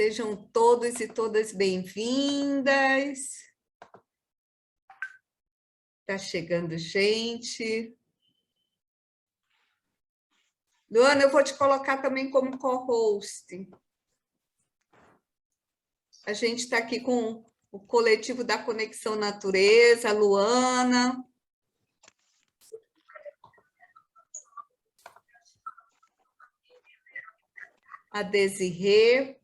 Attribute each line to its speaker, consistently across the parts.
Speaker 1: Sejam todos e todas bem-vindas. Está chegando gente. Luana, eu vou te colocar também como co-host. A gente está aqui com o coletivo da Conexão Natureza, a Luana. A Desirê.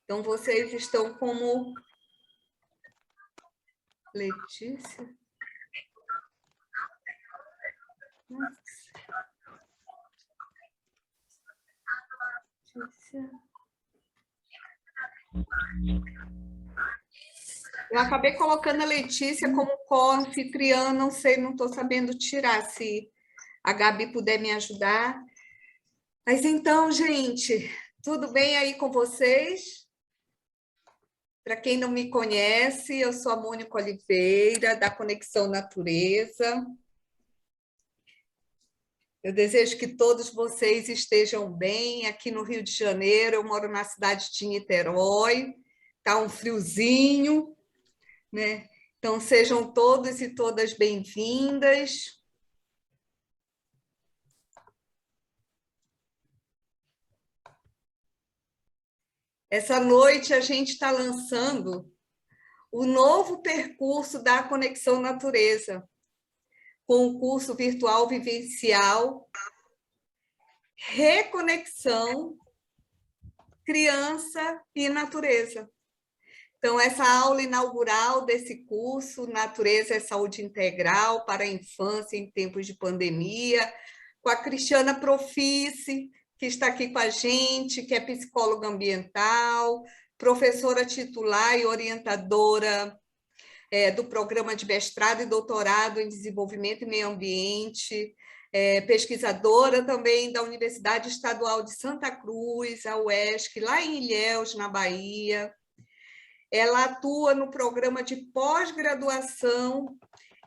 Speaker 1: Então, vocês estão como... Letícia? Letícia. Eu acabei colocando a Letícia como co-anfitriã, não sei, não estou sabendo tirar, se a Gabi puder me ajudar. Mas então, gente, tudo bem aí com vocês? Para quem não me conhece, eu sou a Mônica Oliveira, da Conexão Natureza. Eu desejo que todos vocês estejam bem. Aqui no Rio de Janeiro, eu moro na cidade de Niterói, está um friozinho, né? Então, sejam todos e todas bem-vindas. Essa noite a gente está lançando o novo percurso da Conexão Natureza, com o curso virtual vivencial Reconexão Criança e Natureza. Então, essa aula inaugural desse curso, Natureza é Saúde Integral para a Infância em Tempos de Pandemia, com a Cristiana Profice, que está aqui com a gente, que é psicóloga ambiental, professora titular e orientadora do programa de mestrado e doutorado em Desenvolvimento e Meio Ambiente, pesquisadora também da Universidade Estadual de Santa Cruz, a UESC, lá em Ilhéus, na Bahia. Ela atua no programa de pós-graduação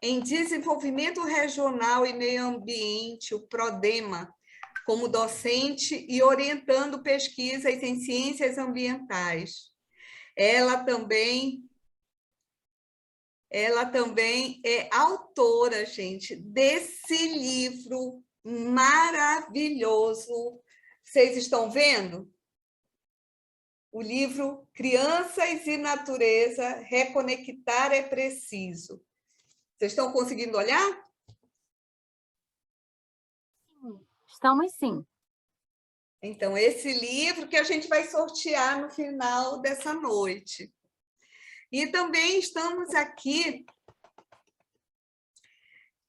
Speaker 1: em Desenvolvimento Regional e Meio Ambiente, o PRODEMA, como docente e orientando pesquisas em ciências ambientais. Ela também é autora, gente, desse livro maravilhoso. Vocês estão vendo? O livro Crianças e Natureza, Reconectar é Preciso. Vocês estão conseguindo olhar?
Speaker 2: Sim, estamos sim.
Speaker 1: Então, esse livro que a gente vai sortear no final dessa noite. E também estamos aqui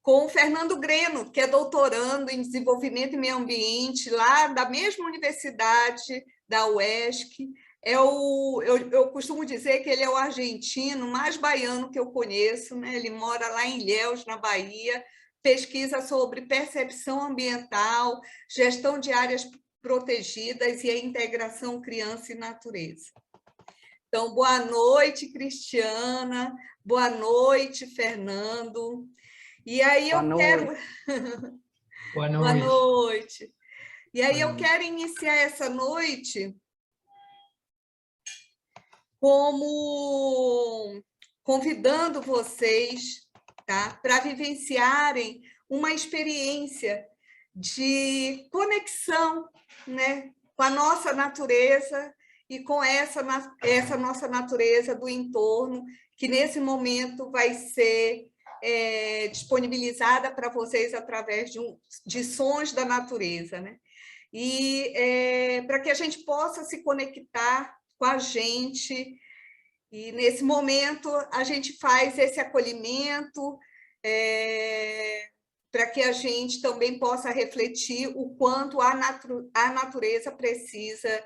Speaker 1: com o Fernando Greno, que é doutorando em Desenvolvimento e Meio Ambiente, lá da mesma universidade, da UESC. Eu costumo dizer que ele é o argentino mais baiano que eu conheço, né? Ele mora lá em Ilhéus, na Bahia, pesquisa sobre percepção ambiental, gestão de áreas protegidas e a integração criança e natureza. Então, boa noite, Cristiana, boa noite, Fernando. E aí eu quero...
Speaker 3: Boa noite.
Speaker 1: Boa noite. E aí eu quero iniciar essa noite como convidando vocês, tá, para vivenciarem uma experiência de conexão, né, com a nossa natureza e com essa nossa natureza do entorno, que nesse momento vai ser disponibilizada para vocês através de sons da natureza, né? E para que a gente possa se conectar com a gente, e nesse momento a gente faz esse acolhimento para que a gente também possa refletir o quanto a natureza precisa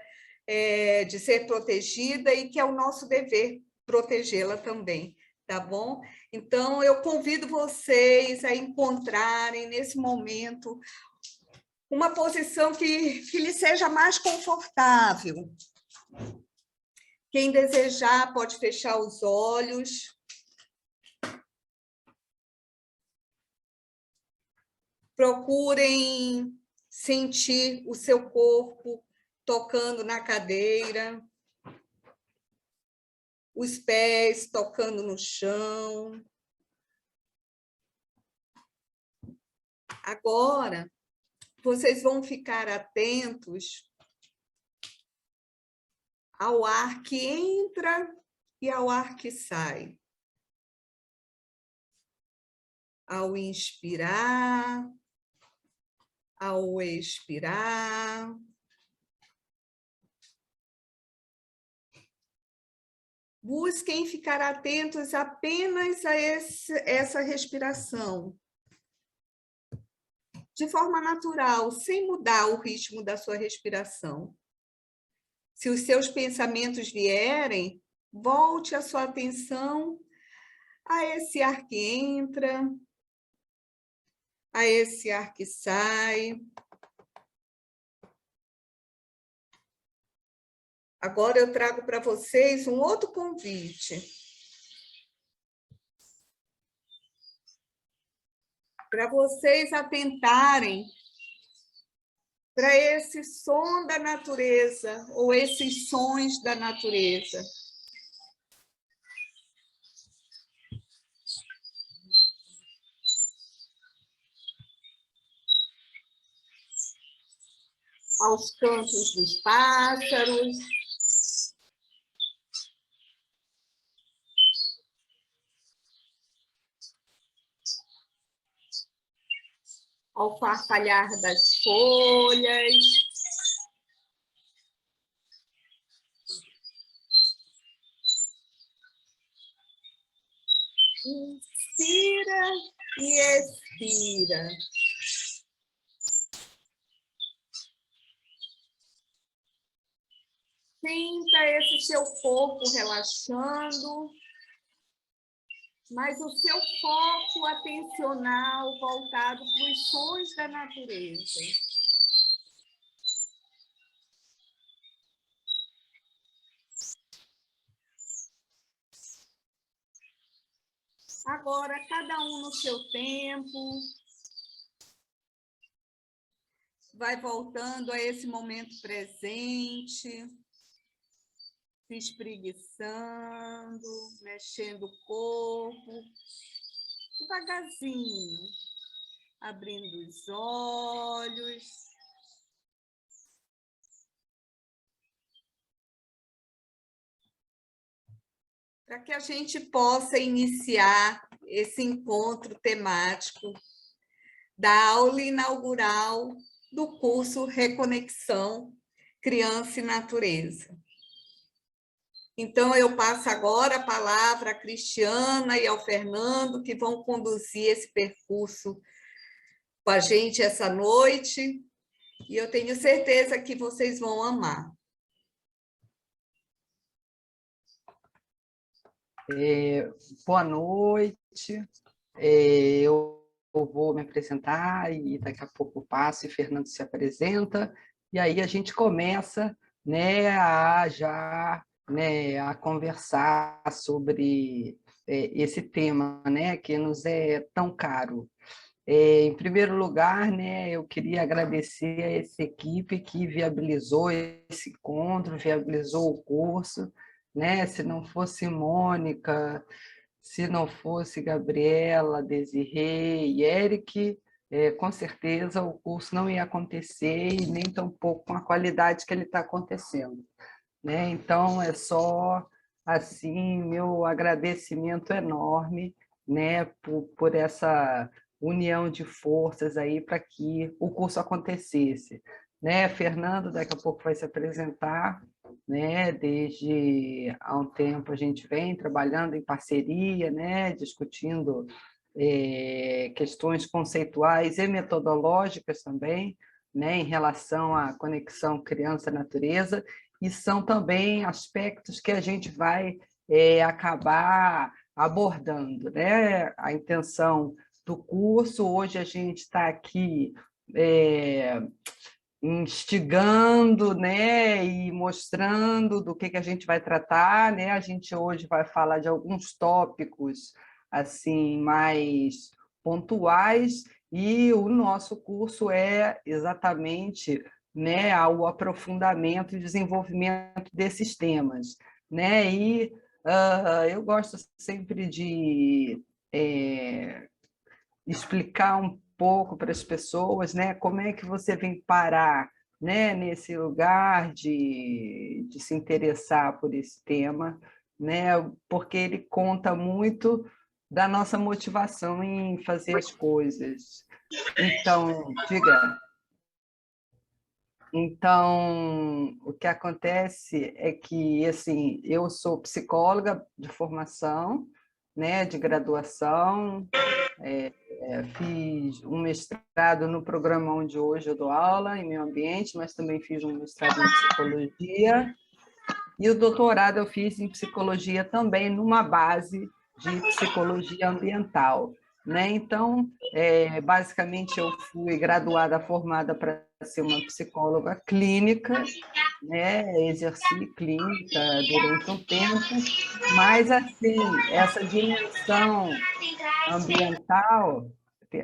Speaker 1: de ser protegida e que é o nosso dever protegê-la também, tá bom? Então, eu convido vocês a encontrarem nesse momento uma posição que lhe seja mais confortável. Quem desejar pode fechar os olhos. Procurem sentir o seu corpo tocando na cadeira. os pés tocando no chão. Agora, vocês vão ficar atentos ao ar que entra e ao ar que sai. Ao inspirar, ao expirar. Busquem ficar atentos apenas a essa respiração, de forma natural, sem mudar o ritmo da sua respiração. Se os seus pensamentos vierem, volte a sua atenção a esse ar que entra, a esse ar que sai. Agora eu trago para vocês um outro convite. Para vocês atentarem para esse som da natureza, ou esses sons da natureza. Aos cantos dos pássaros. Ao farfalhar das folhas. Inspira e expira. Sinta esse seu corpo relaxando, mas o seu foco atencional voltado para os sons da natureza. Agora, cada um no seu tempo, vai voltando a esse momento presente, se espreguiçando, mexendo o corpo, devagarzinho, abrindo os olhos. Para que a gente possa iniciar esse encontro temático da aula inaugural do curso Reconexão Criança e Natureza. Então, eu passo agora a palavra à Cristiana e ao Fernando, que vão conduzir esse percurso com a gente essa noite, e eu tenho certeza que vocês vão amar.
Speaker 3: Boa noite. Eu vou me apresentar e daqui a pouco eu passo e Fernando se apresenta. E aí a gente começa, né, a conversar sobre esse tema, né, que nos é tão caro. Em primeiro lugar, né, eu queria agradecer a essa equipe que viabilizou esse encontro, viabilizou o curso, né? Se não fosse Mônica, se não fosse Gabriela, Desirê e Eric, com certeza o curso não ia acontecer e nem tampouco com a qualidade que ele está acontecendo, né? Então, é só assim, meu agradecimento enorme, né, por essa união de forças aí para que o curso acontecesse, né? Fernando daqui a pouco vai se apresentar, né? Desde há um tempo a gente vem trabalhando em parceria, né? Discutindo questões conceituais e metodológicas também, né? Em relação à conexão criança-natureza, e são também aspectos que a gente vai acabar abordando, né? A intenção do curso, hoje a gente está aqui instigando, né, e mostrando do que a gente vai tratar, né? A gente hoje vai falar de alguns tópicos assim mais pontuais, e o nosso curso é exatamente, né, o aprofundamento e desenvolvimento desses temas, né? E Eu gosto sempre de explicar um pouco para as pessoas, né, como é que você vem parar, né, nesse lugar de se interessar por esse tema, né, porque ele conta muito da nossa motivação em fazer as coisas. Então, diga. Então, o que acontece é que, assim, eu sou psicóloga de formação, né, de graduação, fiz um mestrado no programa onde hoje eu dou aula, em meio ambiente, mas também fiz um mestrado em psicologia, e o doutorado eu fiz em psicologia também, numa base de psicologia ambiental, né? Então, basicamente, eu fui graduada, formada para ser uma psicóloga clínica, né? Exerci clínica durante um tempo, mas, assim, essa dimensão ambiental,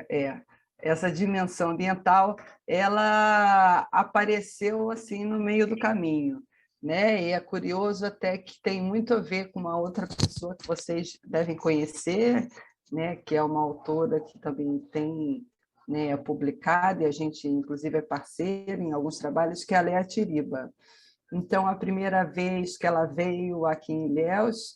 Speaker 3: é, essa dimensão ambiental, ela apareceu assim no meio do caminho, né? E é curioso até que tem muito a ver com uma outra pessoa que vocês devem conhecer, né? Que é uma autora que também tem, né, publicado, e a gente inclusive é parceiro em alguns trabalhos, que é a Léa Tiriba. Então, a primeira vez que ela veio aqui em Ilhéus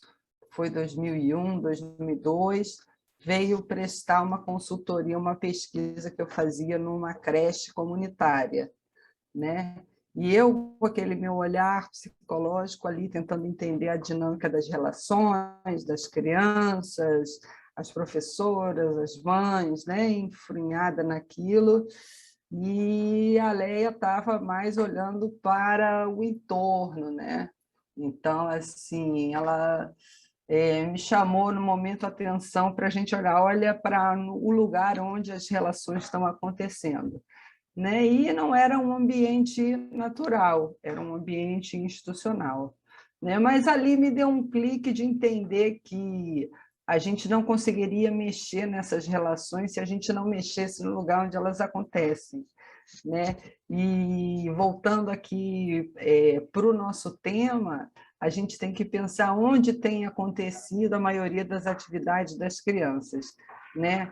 Speaker 3: foi 2001, 2002, veio prestar uma consultoria, uma pesquisa que eu fazia numa creche comunitária, né? E eu, com aquele meu olhar psicológico ali, tentando entender a dinâmica das relações das crianças, as professoras, as mães, né? Enfrinhada naquilo, e a Leia estava mais olhando para o entorno, né? Então, assim, ela me chamou no momento a atenção para a gente olhar, olha para o lugar onde as relações estão acontecendo, né? E não era um ambiente natural, era um ambiente institucional, né? Mas ali me deu um clique de entender que a gente não conseguiria mexer nessas relações se a gente não mexesse no lugar onde elas acontecem, né? E voltando aqui para o nosso tema, a gente tem que pensar onde tem acontecido a maioria das atividades das crianças, né?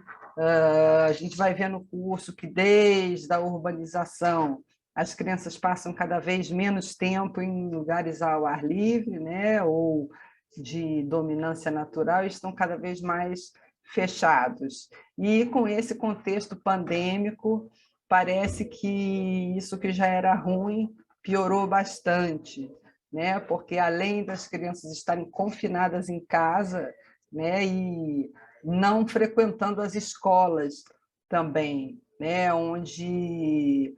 Speaker 3: A gente vai ver no curso que desde a urbanização as crianças passam cada vez menos tempo em lugares ao ar livre, né? Ou de dominância natural, e estão cada vez mais fechados. E com esse contexto pandêmico, parece que isso que já era ruim piorou bastante, né? Porque além das crianças estarem confinadas em casa, né, e não frequentando as escolas também, né, onde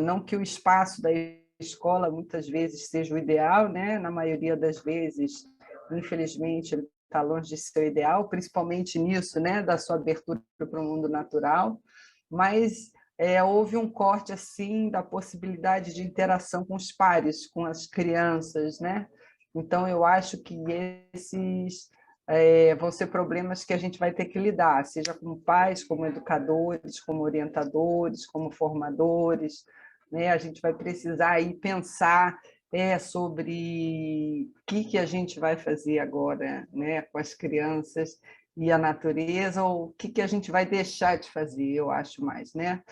Speaker 3: não que o espaço da escola muitas vezes seja o ideal, né, na maioria das vezes, infelizmente, ele está longe de ser o ideal, principalmente nisso, né, da sua abertura para o mundo natural, mas houve um corte assim da possibilidade de interação com os pares, com as crianças, né? Então eu acho que esses vão ser problemas que a gente vai ter que lidar, seja como pais, como educadores, como orientadores, como formadores, né? A gente vai precisar aí pensar sobre o que a gente vai fazer agora, né, com as crianças e a natureza, ou o que a gente vai deixar de fazer, eu acho mais, né?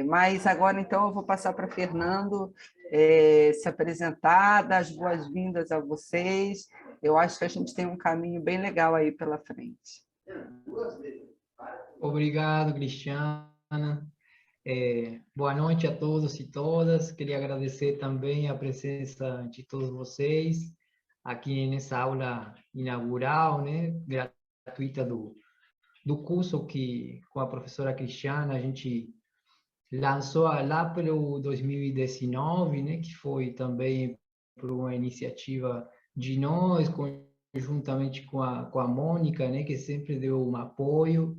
Speaker 3: Mas agora, então, eu vou passar para Fernando se apresentar, dar as boas-vindas a vocês. Eu acho que a gente tem um caminho bem legal aí pela frente.
Speaker 4: Obrigado, Cristiana. Boa noite a todos e todas. Queria agradecer também a presença de todos vocês aqui nessa aula inaugural, né, gratuita do curso que com a professora Cristiana a gente lançou lá pelo 2019, né, que foi também por uma iniciativa de nós, conjuntamente com a Mônica, né, que sempre deu um apoio,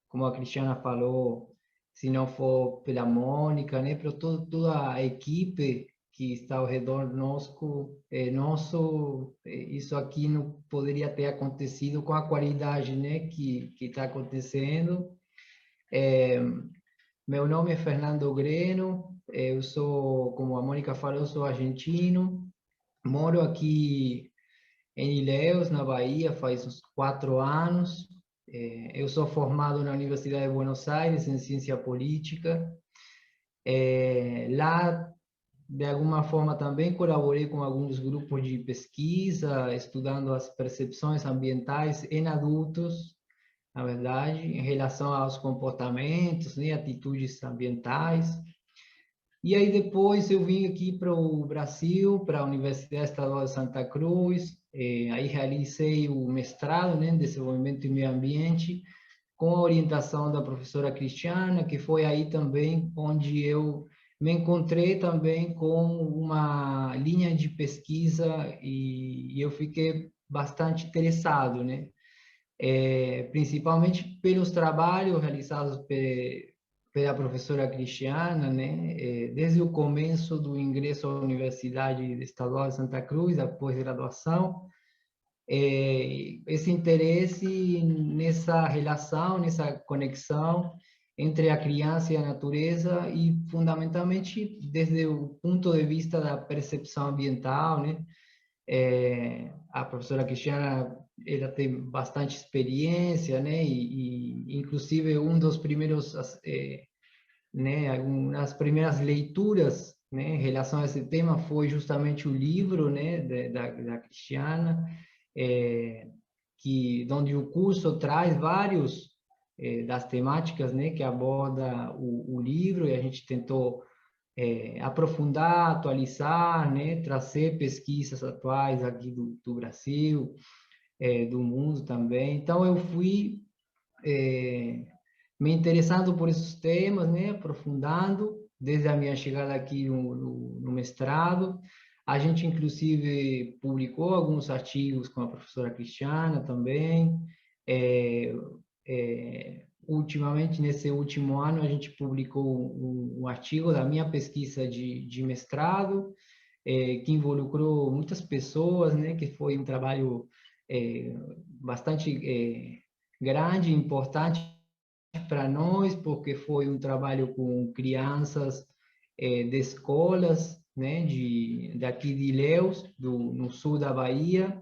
Speaker 4: como a Cristiana falou, se não for pela Mônica, né, por toda a equipe que está ao redor nosso, isso aqui não poderia ter acontecido com a qualidade, né, que está acontecendo. Meu nome é Fernando Greno, eu sou, como a Mônica falou, eu sou argentino, moro aqui em Ilhéus, na Bahia, faz uns 4 anos. Eu sou formado na Universidade de Buenos Aires em Ciência Política. Lá, de alguma forma, também colaborei com alguns grupos de pesquisa, estudando as percepções ambientais em adultos, na verdade, em relação aos comportamentos, né, atitudes ambientais. E aí depois eu vim aqui para o Brasil, para a Universidade Estadual de Santa Cruz, aí realizei o mestrado, né, em Desenvolvimento e Meio Ambiente, com a orientação da professora Cristiana, que foi aí também onde eu me encontrei também com uma linha de pesquisa e eu fiquei bastante interessado, né? Principalmente pelos trabalhos realizados pela professora Cristiana, né? Desde o começo do ingresso à Universidade Estadual de Santa Cruz, a pós-graduação, esse interesse nessa relação, nessa conexão entre a criança e a natureza e, fundamentalmente, desde o ponto de vista da percepção ambiental, né? A professora Cristiana, ela tem bastante experiência, né? Inclusive, um dos primeiros, né? As primeiras leituras, né? Em relação a esse tema foi justamente o livro, né? Da Cristiana, onde o curso traz vários das temáticas, né, que aborda o livro, e a gente tentou aprofundar, atualizar, né, trazer pesquisas atuais aqui do Brasil, do mundo também. Então, eu fui me interessando por esses temas, né, aprofundando, desde a minha chegada aqui no mestrado. A gente, inclusive, publicou alguns artigos com a professora Cristiana também. Ultimamente, nesse último ano, a gente publicou um artigo da minha pesquisa de mestrado, que involucrou muitas pessoas, né, que foi um trabalho bastante grande e importante para nós, porque foi um trabalho com crianças de escolas, né, daqui de Ilhéus, no sul da Bahia,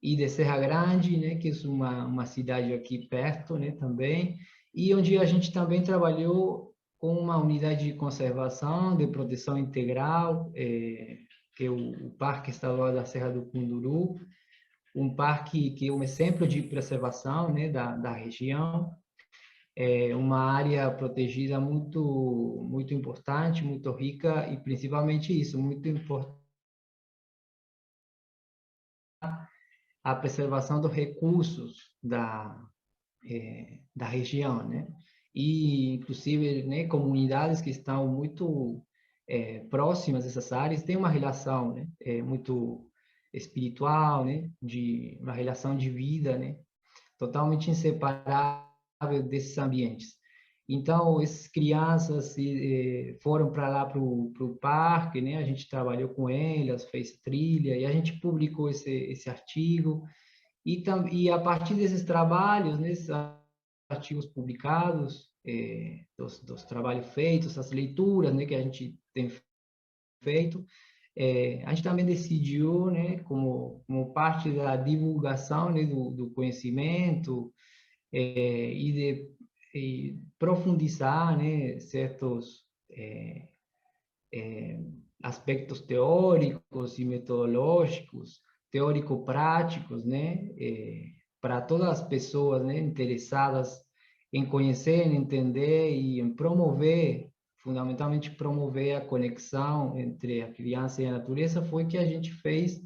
Speaker 4: e de Serra Grande, né, que é uma cidade aqui perto, né, também, e onde a gente também trabalhou com uma unidade de conservação, de proteção integral, que é o Parque Estadual da Serra do Cunduru, um parque que é um exemplo de preservação, né, da região. Uma área protegida muito importante, muito rica, e principalmente isso, muito importante, a preservação dos recursos da região, né? E, inclusive, né, comunidades que estão muito próximas dessas áreas têm uma relação, né, muito espiritual, né, uma relação de vida, né, totalmente inseparável desses ambientes. Então, essas crianças foram para lá para o parque, né? A gente trabalhou com elas, fez trilha, e a gente publicou esse artigo. E a partir desses trabalhos, nesses artigos publicados, dos trabalhos feitos, as leituras, né, que a gente tem feito, a gente também decidiu, né, como parte da divulgação, né, do conhecimento, e profundizar, né, certos aspectos teóricos e metodológicos, teórico-práticos, né, para todas as pessoas, né, interessadas em conhecer, em entender e em promover, fundamentalmente promover a conexão entre a criança e a natureza, foi que a gente fez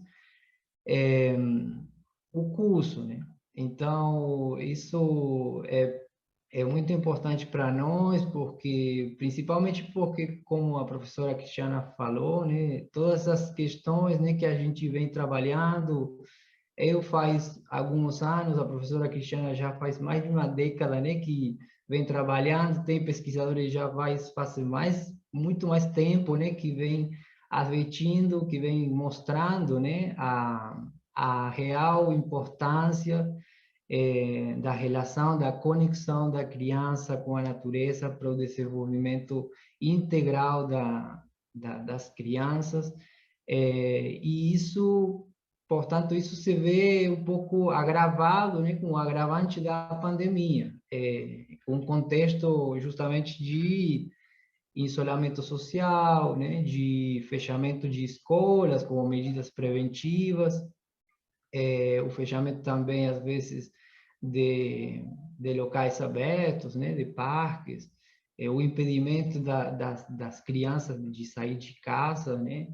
Speaker 4: o curso, né? Então, isso é muito importante para nós, principalmente porque, como a professora Cristiana falou, né, todas as questões, né, que a gente vem trabalhando, eu faz alguns anos, a professora Cristiana já faz mais de uma década, né, que vem trabalhando, tem pesquisadores já faz muito mais tempo, né, que vem advertindo, que vem mostrando, né, a real importância da relação, da conexão da criança com a natureza para o desenvolvimento integral das crianças. E isso portanto, isso se vê um pouco agravado, né, com o agravante da pandemia, com um contexto justamente de isolamento social, né, de fechamento de escolas como medidas preventivas, o fechamento também, às vezes, de locais abertos, né, de parques, o impedimento das crianças de sair de casa, né,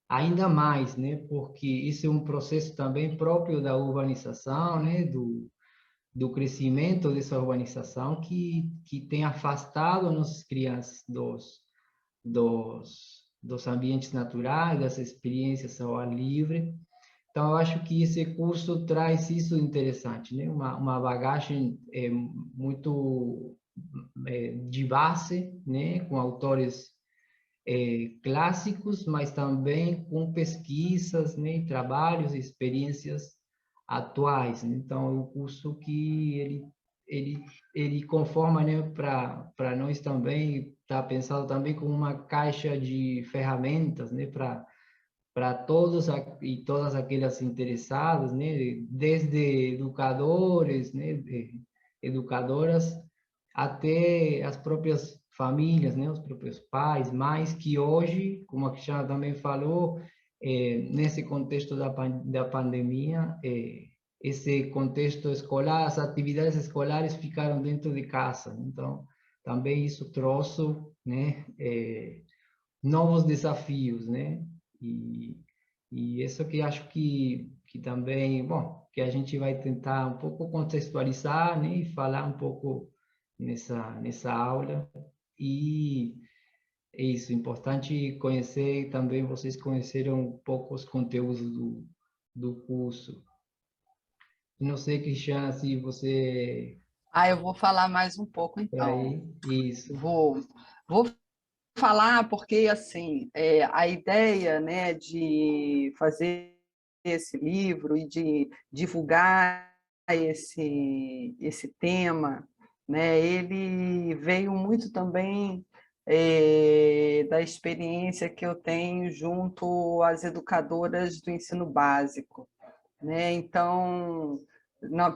Speaker 4: ainda mais, né, porque isso é um processo também próprio da urbanização, né, do crescimento dessa urbanização que tem afastado nossas crianças dos ambientes naturais, das experiências ao ar livre. Então, eu acho que esse curso traz isso interessante, né? Uma bagagem muito de base, né? Com autores clássicos, mas também com pesquisas, né? Trabalhos e experiências atuais. Então, é um curso que ele conforma, né? Para nós também, está pensado também como uma caixa de ferramentas, né? Para todos e todas aquelas interessadas, né, desde educadores, né, educadoras, até as próprias famílias, né, os próprios pais, mães, que hoje, como a Cristiana também falou, nesse contexto da pandemia, esse contexto escolar, as atividades escolares ficaram dentro de casa, então também isso trouxe, né, novos desafios, né? E, e isso que acho que também, bom, que a gente vai tentar um pouco contextualizar, né? E falar um pouco nessa aula. E é isso, importante conhecer também, vocês conheceram um pouco os conteúdos do curso. Não sei, Cristiana, se você...
Speaker 3: Eu vou falar mais um pouco, então.
Speaker 4: Aí, isso.
Speaker 3: Vou falar porque, assim, a ideia, né, de fazer esse livro e de divulgar esse tema, né, ele veio muito também da experiência que eu tenho junto às educadoras do ensino básico, né? Então,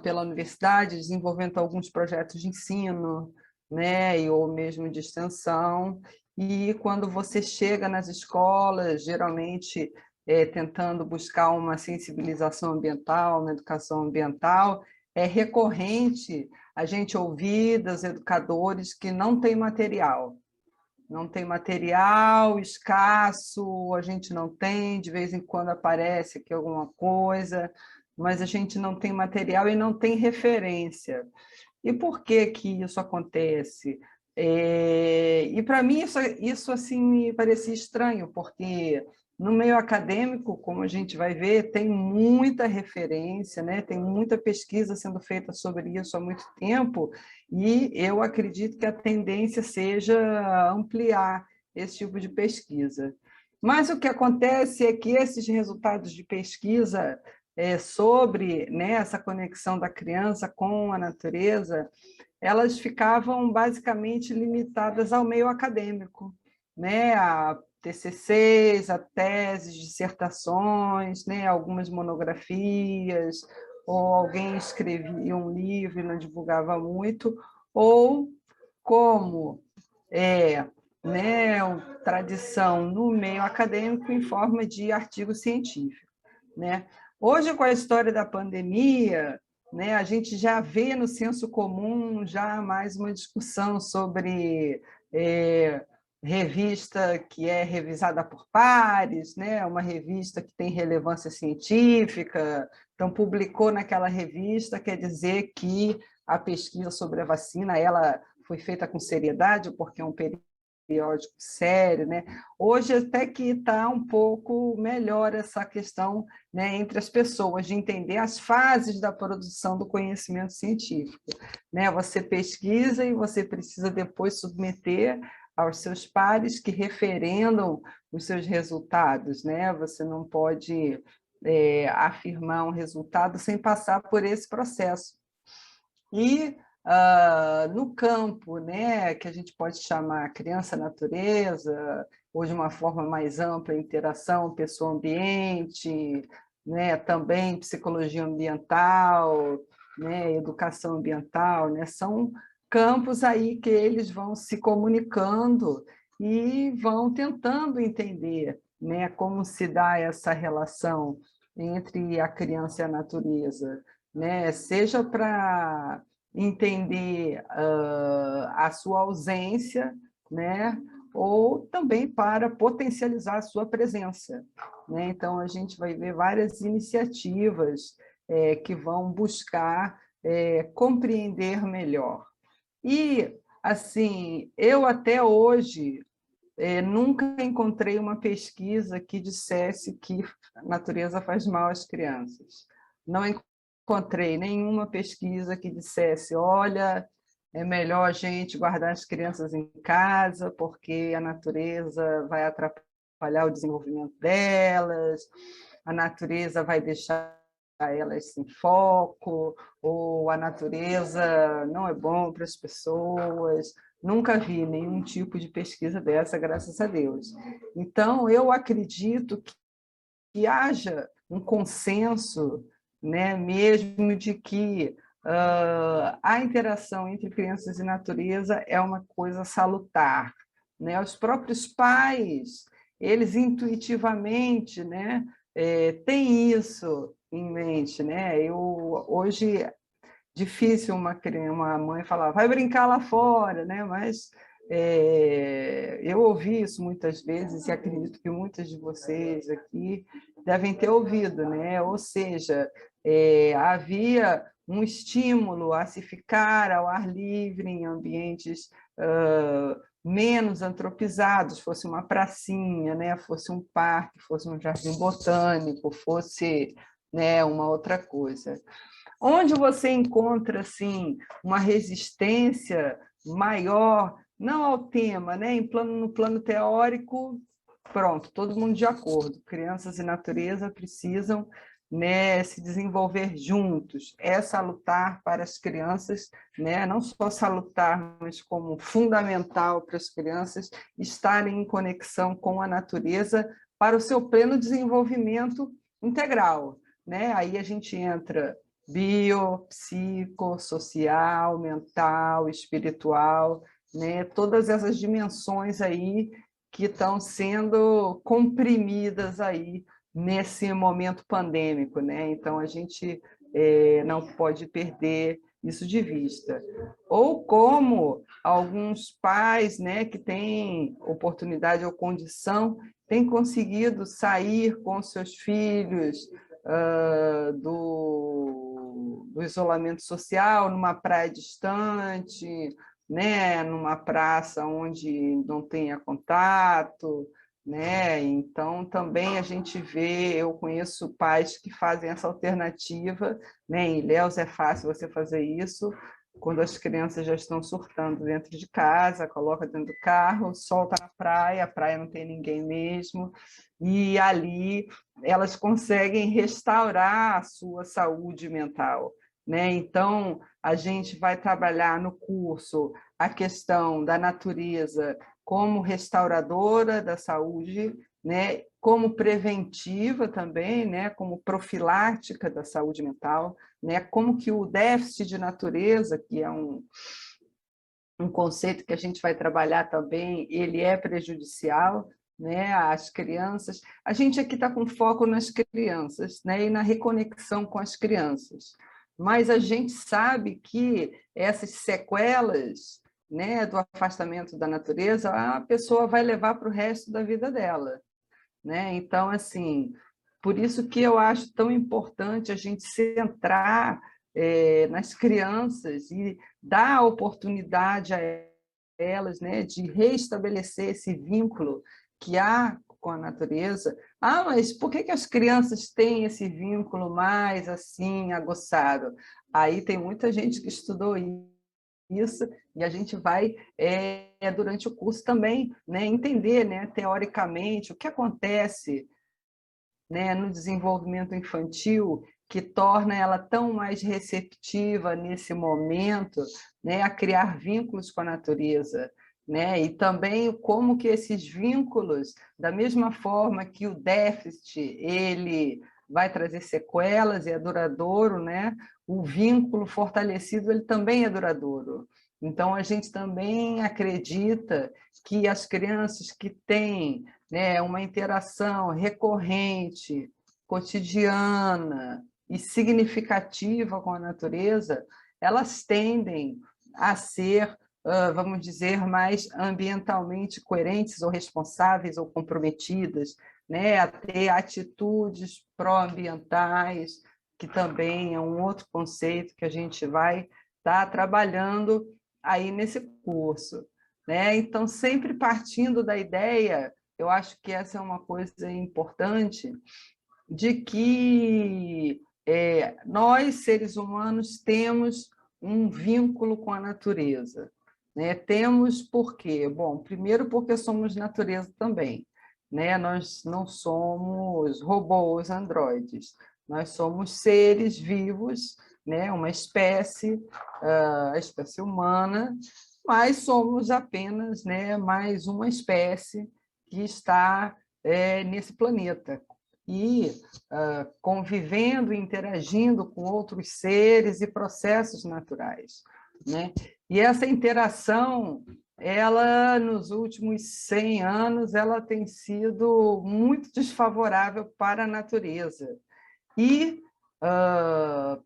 Speaker 3: pela universidade, desenvolvendo alguns projetos de ensino, né? Ou mesmo de extensão, e quando você chega nas escolas, geralmente tentando buscar uma sensibilização ambiental, uma educação ambiental, é recorrente a gente ouvir dos educadores que não tem material. Não tem material, escasso, a gente não tem, de vez em quando aparece aqui alguma coisa, mas a gente não tem material e não tem referência. E por que que isso acontece? E para mim isso assim me parecia estranho, porque no meio acadêmico, como a gente vai ver, tem muita referência, né? Tem muita pesquisa sendo feita sobre isso há muito tempo, e eu acredito que a tendência seja ampliar esse tipo de pesquisa. Mas o que acontece é que esses resultados de pesquisa sobre, né, essa conexão da criança com a natureza, elas ficavam basicamente limitadas ao meio acadêmico, né, a TCCs, a teses, dissertações, né, algumas monografias, ou alguém escrevia um livro e não divulgava muito, ou como né, tradição no meio acadêmico em forma de artigo científico, né? Hoje, com a história da pandemia, né, a gente já vê no senso comum já mais uma discussão sobre revista que é revisada por pares, né, uma revista que tem relevância científica, então publicou naquela revista, quer dizer que a pesquisa sobre a vacina ela foi feita com seriedade, porque é um periódico sério, né? Hoje até que está um pouco melhor essa questão, né, entre as pessoas, de entender as fases da produção do conhecimento científico, né? Você pesquisa e você precisa depois submeter aos seus pares que referendam os seus resultados, né? Você não pode afirmar um resultado sem passar por esse processo. E no campo, né, que a gente pode chamar criança-natureza, ou de uma forma mais ampla, interação pessoa-ambiente, né? Também psicologia ambiental, né? Educação ambiental, né? São campos aí que eles vão se comunicando e vão tentando entender, né? Como se dá essa relação entre a criança e a natureza, né? Seja para entender a sua ausência, né? Ou também para potencializar a sua presença, né? Então, a gente vai ver várias iniciativas que vão buscar compreender melhor. E, assim, eu até hoje nunca encontrei uma pesquisa que dissesse que a natureza faz mal às crianças. Não encontrei nenhuma pesquisa que dissesse, olha, é melhor a gente guardar as crianças em casa porque a natureza vai atrapalhar o desenvolvimento delas, a natureza vai deixar elas sem foco, ou a natureza não é bom para as pessoas. Nunca vi nenhum tipo de pesquisa dessa, graças a Deus. Então, eu acredito que haja um consenso, né, mesmo de que a interação entre crianças e natureza é uma coisa salutar, né? Os próprios pais, eles intuitivamente, né, têm isso em mente, né? Hoje difícil uma mãe falar, vai brincar lá fora, né? Mas eu ouvi isso muitas vezes e acredito que muitas de vocês aqui devem ter ouvido, né? Ou seja, havia um estímulo a se ficar ao ar livre em ambientes menos antropizados, fosse uma pracinha, né? Fosse um parque, fosse um jardim botânico, fosse, né, uma outra coisa. Onde você encontra assim, uma resistência maior, não ao tema, né? No plano teórico, pronto, todo mundo de acordo. Crianças e natureza precisam, né, se desenvolver juntos. É salutar para as crianças, né? Não só salutar, mas como fundamental para as crianças estarem em conexão com a natureza para o seu pleno desenvolvimento integral, né? Aí a gente entra bio, psico, social, mental, espiritual, né? Todas essas dimensões aí que estão sendo comprimidas aí nesse momento pandêmico, né? Então, a gente não pode perder isso de vista. Ou como alguns pais, né, que têm oportunidade ou condição, têm conseguido sair com seus filhos do isolamento social, numa praia distante, né, numa praça onde não tenha contato, né? Então, também a gente vê, eu conheço pais que fazem essa alternativa, né? Em Ilhéus é fácil você fazer isso, quando as crianças já estão surtando dentro de casa, coloca dentro do carro, solta na praia, a praia não tem ninguém mesmo, e ali elas conseguem restaurar a sua saúde mental, né? Então, a gente vai trabalhar no curso a questão da natureza como restauradora da saúde, né? Como preventiva também, né? Como profilática da saúde mental, né? Como que o déficit de natureza, que é um conceito que a gente vai trabalhar também, ele é prejudicial, né, às crianças. A gente aqui está com foco nas crianças, né, e na reconexão com as crianças. Mas a gente sabe que essas sequelas, né, do afastamento da natureza, a pessoa vai levar para o resto da vida dela, né? Então, assim, por isso que eu acho tão importante a gente centrar nas crianças e dar a oportunidade a elas, né, de reestabelecer esse vínculo que há com a natureza. Ah, mas por que as crianças têm esse vínculo mais assim aguçado? Aí tem muita gente que estudou isso e a gente vai durante o curso também, né, entender, né, teoricamente o que acontece, né, no desenvolvimento infantil que torna ela tão mais receptiva nesse momento, né, a criar vínculos com a natureza, né? E também como que esses vínculos, da mesma forma que o déficit ele vai trazer sequelas e é duradouro, né? O vínculo fortalecido ele também é duradouro. Então a gente também acredita que as crianças que têm, né, uma interação recorrente, cotidiana e significativa com a natureza, elas tendem a ser, vamos dizer, mais ambientalmente coerentes ou responsáveis ou comprometidas, né? A ter atitudes pró-ambientais, que também é um outro conceito que a gente vai estar trabalhando aí nesse curso, né? Então, sempre partindo da ideia, eu acho que essa é uma coisa importante, de que nós, seres humanos, temos um vínculo com a natureza, né? Temos por quê? Bom, primeiro porque somos natureza também, né? Nós não somos robôs, androides, nós somos seres vivos, né? Uma espécie, a espécie humana, mas somos apenas, né, mais uma espécie que está nesse planeta, e convivendo e interagindo com outros seres e processos naturais, né? E essa interação, ela, nos últimos 100 anos, ela tem sido muito desfavorável para a natureza. E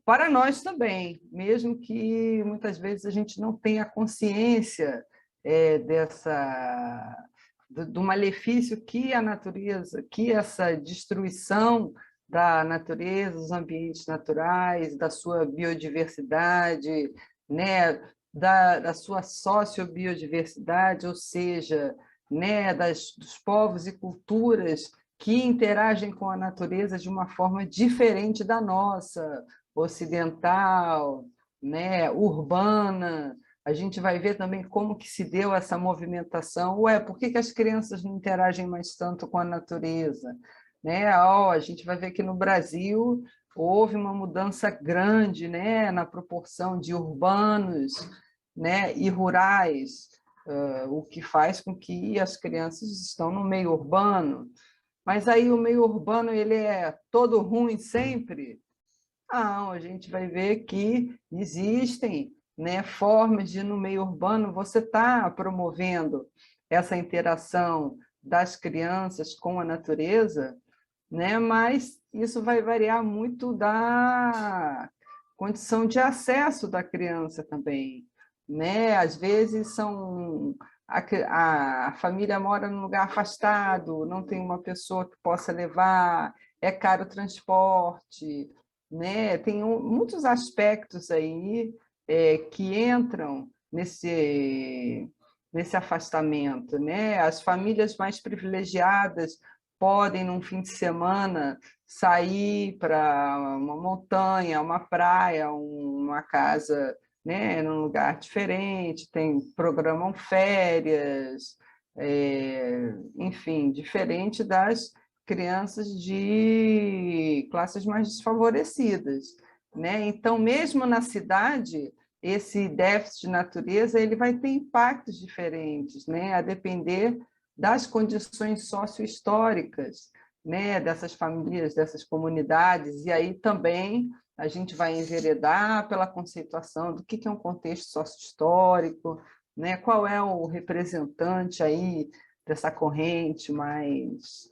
Speaker 3: para nós também, mesmo que muitas vezes a gente não tenha consciência do malefício que a natureza, que essa destruição da natureza, dos ambientes naturais, da sua biodiversidade, né, da sua sociobiodiversidade, ou seja, né, dos povos e culturas que interagem com a natureza de uma forma diferente da nossa, ocidental, né, urbana. A gente vai ver também como que se deu essa movimentação. Ué, por que as crianças não interagem mais tanto com a natureza? Né? A gente vai ver que no Brasil houve uma mudança grande, né, na proporção de urbanos, né, e rurais, o que faz com que as crianças estão no meio urbano. Mas aí o meio urbano ele é todo ruim sempre? Não, a gente vai ver que existem, né, formas de, no meio urbano, você está promovendo essa interação das crianças com a natureza, né, mas isso vai variar muito da condição de acesso da criança também, né? Às vezes a família mora num lugar afastado, não tem uma pessoa que possa levar, é caro o transporte, né? Tem muitos aspectos aí que entram nesse afastamento, né? As famílias mais privilegiadas podem, num fim de semana, sair para uma montanha, uma praia, uma casa, né, num lugar diferente, programam férias, enfim, diferente das crianças de classes mais desfavorecidas, né? Então, mesmo na cidade, esse déficit de natureza ele vai ter impactos diferentes, né? A depender das condições sociohistóricas, né? Dessas famílias, dessas comunidades, e aí também a gente vai enveredar pela conceituação do que é um contexto sociohistórico, né? Qual é o representante aí dessa corrente mais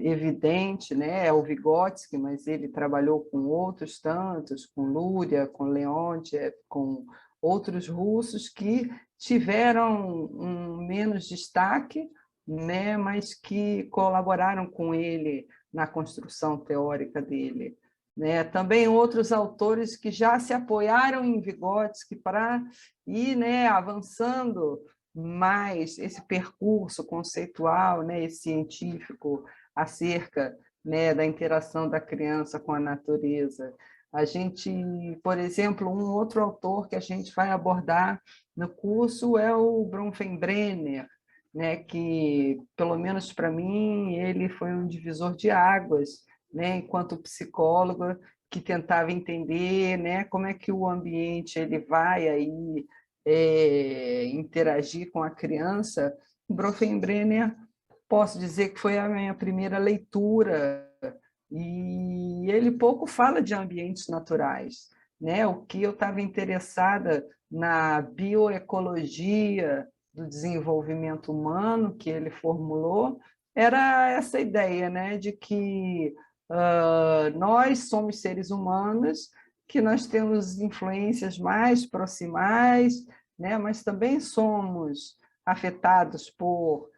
Speaker 3: evidente, né? É o Vygotsky, mas ele trabalhou com outros tantos, com Luria, com Leontiev, com outros russos que tiveram um menos destaque, né? Mas que colaboraram com ele na construção teórica dele. Né? Também outros autores que já se apoiaram em Vygotsky para ir, né, avançando mais esse percurso conceitual, né, e científico acerca, né, da interação da criança com a natureza. A gente, por exemplo, um outro autor que a gente vai abordar no curso é o Bronfenbrenner, né, que, pelo menos para mim, ele foi um divisor de águas, né, enquanto psicóloga, que tentava entender, né, como é que o ambiente ele vai aí interagir com a criança, Bronfenbrenner, posso dizer que foi a minha primeira leitura, e ele pouco fala de ambientes naturais, né? O que eu estava interessada na bioecologia do desenvolvimento humano que ele formulou era essa ideia, né, de que nós somos seres humanos, que nós temos influências mais proximais, né, mas também somos afetados por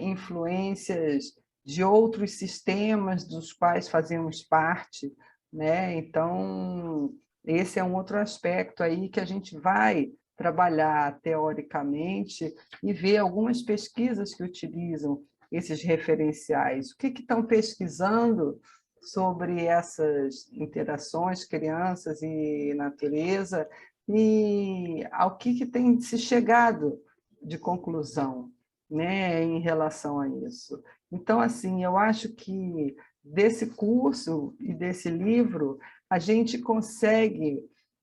Speaker 3: influências de outros sistemas dos quais fazemos parte, né? Então, esse é um outro aspecto aí que a gente vai trabalhar teoricamente e ver algumas pesquisas que utilizam esses referenciais. O que estão pesquisando sobre essas interações, crianças e natureza, e ao que tem se chegado de conclusão, né, em relação a isso. Então, assim, eu acho que desse curso e desse livro a gente consegue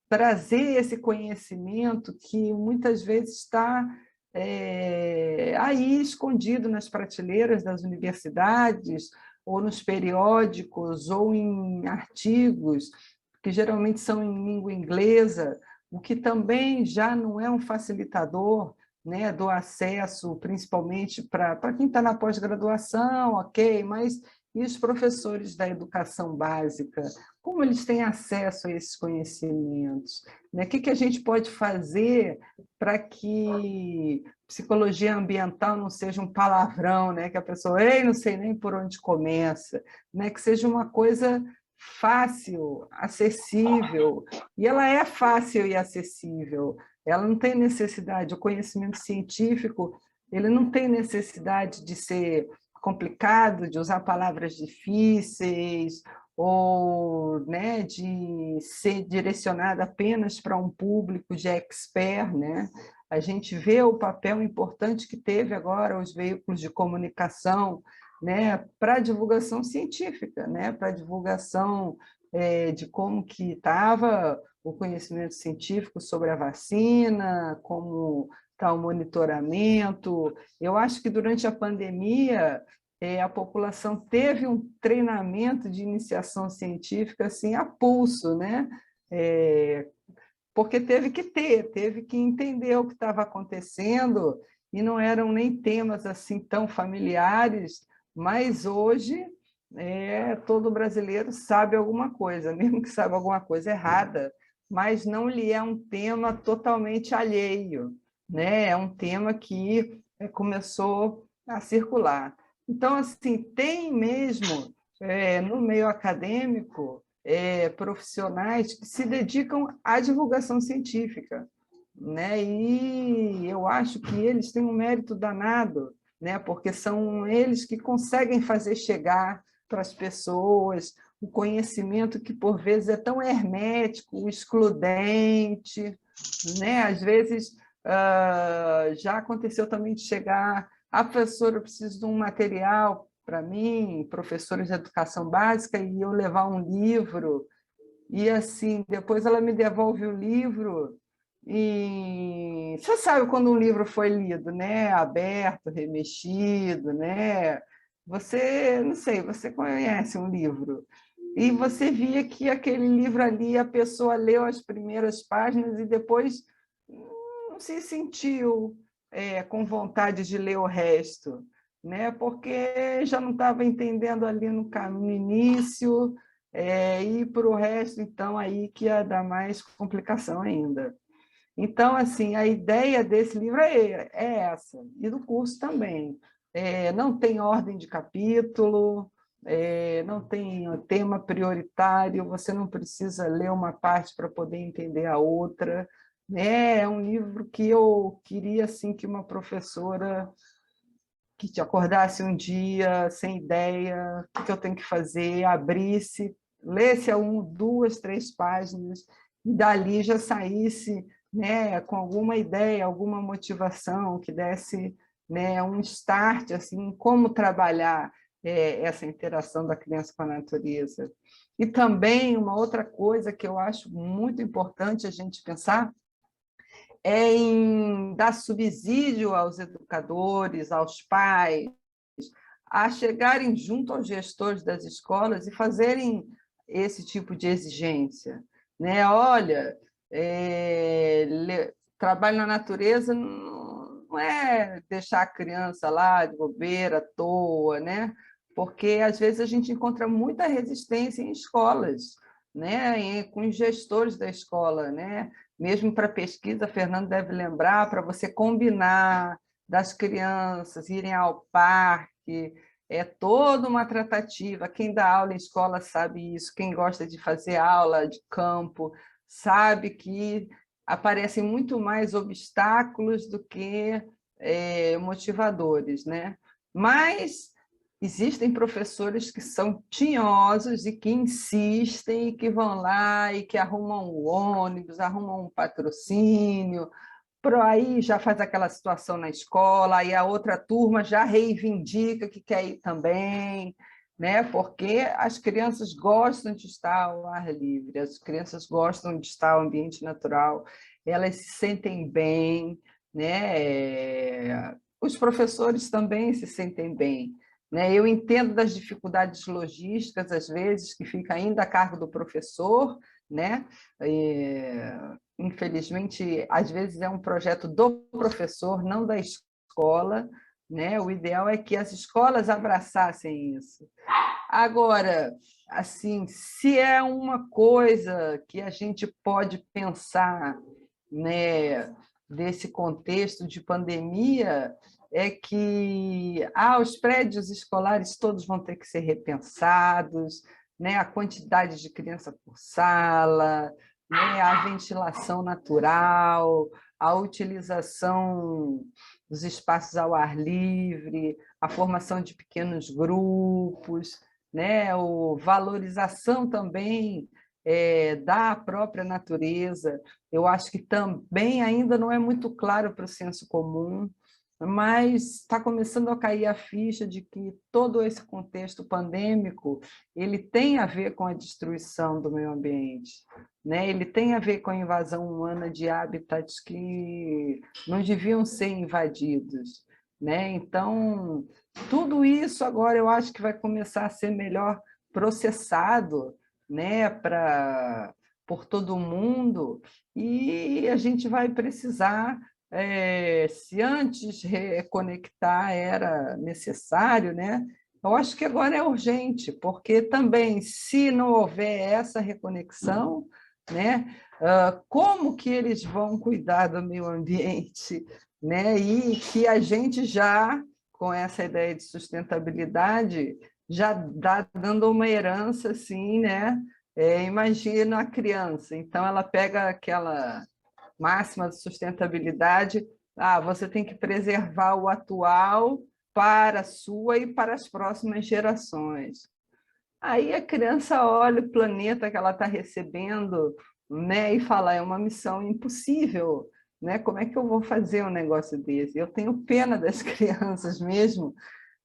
Speaker 3: trazer esse conhecimento que muitas vezes está aí escondido nas prateleiras das universidades, ou nos periódicos, ou em artigos, que geralmente são em língua inglesa, o que também já não é um facilitador, né, do acesso, principalmente para quem está na pós-graduação, ok, mas e os professores da educação básica? Como eles têm acesso a esses conhecimentos? Né? O que a gente pode fazer para que psicologia ambiental não seja um palavrão, né? Que a pessoa, ei, não sei nem por onde começa, né? Que seja uma coisa fácil, acessível, e ela é fácil e acessível, ela não tem necessidade, o conhecimento científico, ele não tem necessidade de ser complicado, de usar palavras difíceis, ou, né, de ser direcionado apenas para um público de expert, né? A gente vê o papel importante que teve agora os veículos de comunicação, né, para a divulgação científica, né, para a divulgação de como que estava o conhecimento científico sobre a vacina, como está o monitoramento. Eu acho que durante a pandemia a população teve um treinamento de iniciação científica assim, a pulso, né? Porque teve que entender o que estava acontecendo, e não eram nem temas assim tão familiares, mas hoje todo brasileiro sabe alguma coisa, mesmo que saiba alguma coisa errada, mas não lhe é um tema totalmente alheio, né? É um tema que começou a circular. Então, assim, tem mesmo no meio acadêmico profissionais que se dedicam à divulgação científica, né? E eu acho que eles têm um mérito danado, né? Porque são eles que conseguem fazer chegar para as pessoas o conhecimento que, por vezes, é tão hermético, excludente, né? Às vezes, já aconteceu também de chegar, professor, eu preciso de um material para mim, professores de educação básica, e eu levar um livro, e assim, depois ela me devolve o livro, e você sabe quando um livro foi lido, né? Aberto, remexido, né? Você, não sei, você conhece um livro, e você via que aquele livro ali, a pessoa leu as primeiras páginas e depois não se sentiu com vontade de ler o resto, né? Porque já não estava entendendo ali no início, e para o resto, então, aí que ia dar mais complicação ainda. Então, assim, a ideia desse livro é essa, e do curso também. Não tem ordem de capítulo, não tem tema prioritário, você não precisa ler uma parte para poder entender a outra. É um livro que eu queria assim, que uma professora que te acordasse um dia sem ideia, o que eu tenho que fazer, abrisse, lesse duas, três páginas, e dali já saísse, né, com alguma ideia, alguma motivação que desse, né, um start assim, como trabalhar essa interação da criança com a natureza. E também uma outra coisa que eu acho muito importante a gente pensar é em dar subsídio aos educadores, aos pais, a chegarem junto aos gestores das escolas e fazerem esse tipo de exigência, né? Olha, trabalho na natureza não é deixar a criança lá de bobeira, à toa, né? Porque às vezes a gente encontra muita resistência em escolas, né? Com os gestores da escola, né? Mesmo para pesquisa, a Fernanda deve lembrar, para você combinar das crianças irem ao parque, é toda uma tratativa. Quem dá aula em escola sabe isso, quem gosta de fazer aula de campo sabe que aparecem muito mais obstáculos do que motivadores, né? Mas existem professores que são tinhosos e que insistem, e que vão lá e que arrumam um ônibus, arrumam um patrocínio, aí já faz aquela situação na escola, aí a outra turma já reivindica que quer ir também, né? Porque as crianças gostam de estar ao ar livre, as crianças gostam de estar no ambiente natural, elas se sentem bem, né? Os professores também se sentem bem, né? Eu entendo das dificuldades logísticas, às vezes, que fica ainda a cargo do professor, né? Infelizmente, às vezes é um projeto do professor, não da escola, né? O ideal é que as escolas abraçassem isso. Agora, assim, se é uma coisa que a gente pode pensar, né, desse contexto de pandemia, é que os prédios escolares todos vão ter que ser repensados, né? A quantidade de criança por sala, né? A ventilação natural, a utilização dos espaços ao ar livre, a formação de pequenos grupos, né? A valorização também da própria natureza. Eu acho que também ainda não é muito claro para o senso comum, mas está começando a cair a ficha de que todo esse contexto pandêmico ele tem a ver com a destruição do meio ambiente, né? Ele tem a ver com a invasão humana de hábitats que não deviam ser invadidos, né? Então, tudo isso agora eu acho que vai começar a ser melhor processado, né, por todo mundo, e a gente vai precisar, se antes reconectar era necessário, né? Eu acho que agora é urgente, porque também, se não houver essa reconexão, né, como que eles vão cuidar do meio ambiente, né? E que a gente já, com essa ideia de sustentabilidade, já dá dando uma herança assim, né? Imagina a criança, então ela pega aquela máxima de sustentabilidade, você tem que preservar o atual para a sua e para as próximas gerações. Aí a criança olha o planeta que ela está recebendo, né, e fala, é uma missão impossível, né? Como é que eu vou fazer um negócio desse? Eu tenho pena das crianças mesmo,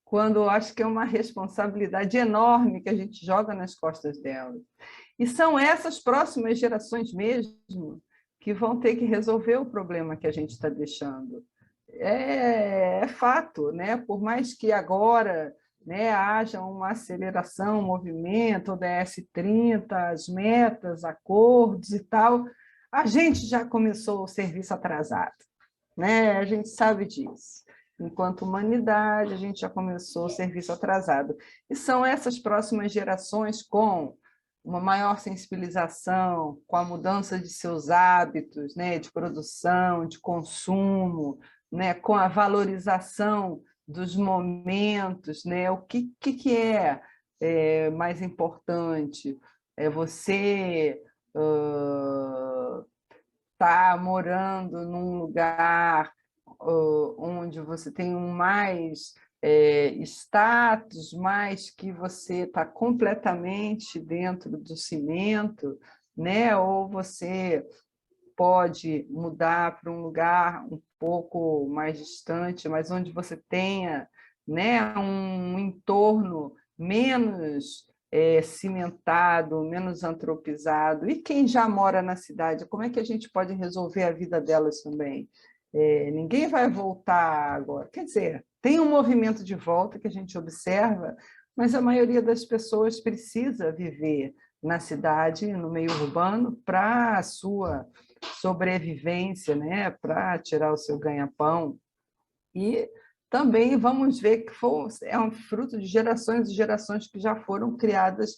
Speaker 3: quando eu acho que é uma responsabilidade enorme que a gente joga nas costas delas. E são essas próximas gerações mesmo que vão ter que resolver o problema que a gente está deixando. É fato, né? Por mais que agora, né, haja uma aceleração, um movimento, o DS30, as metas, acordos e tal, a gente já começou o serviço atrasado, né? A gente sabe disso. Enquanto humanidade, a gente já começou o serviço atrasado. E são essas próximas gerações com uma maior sensibilização, com a mudança de seus hábitos, né, de produção, de consumo, né, com a valorização dos momentos, né? O que é mais importante? É você estar morando num lugar onde você tem mais status, mas que você está completamente dentro do cimento, né? Ou você pode mudar para um lugar um pouco mais distante, mas onde você tenha, né, um entorno menos cimentado, menos antropizado. E quem já mora na cidade, como é que a gente pode resolver a vida delas também? Ninguém vai voltar agora. Quer dizer, tem um movimento de volta que a gente observa, mas a maioria das pessoas precisa viver na cidade, no meio urbano, para a sua sobrevivência, né? Para tirar o seu ganha-pão. E também vamos ver que é um fruto de gerações e gerações que já foram criadas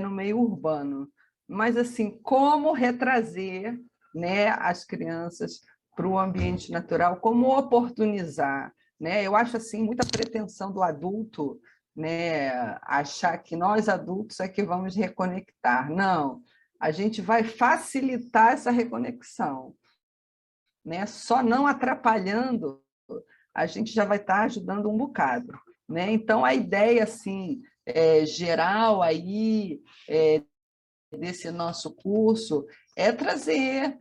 Speaker 3: no meio urbano. Mas, assim, como retrazer, né, as crianças para o ambiente natural, como oportunizar, né? Eu acho assim muita pretensão do adulto, né, achar que nós adultos é que vamos reconectar. Não, a gente vai facilitar essa reconexão, né? Só não atrapalhando, a gente já vai estar ajudando um bocado, né? Então a ideia assim geral aí desse nosso curso é trazer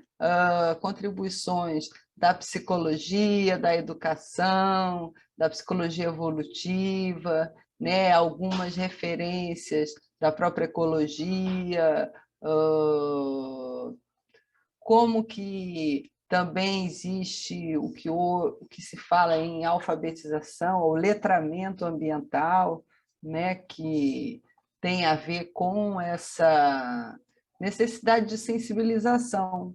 Speaker 3: contribuições da psicologia, da educação, da psicologia evolutiva, né? Algumas referências da própria ecologia, como que também existe o que se fala em alfabetização ou letramento ambiental, né, que tem a ver com essa necessidade de sensibilização,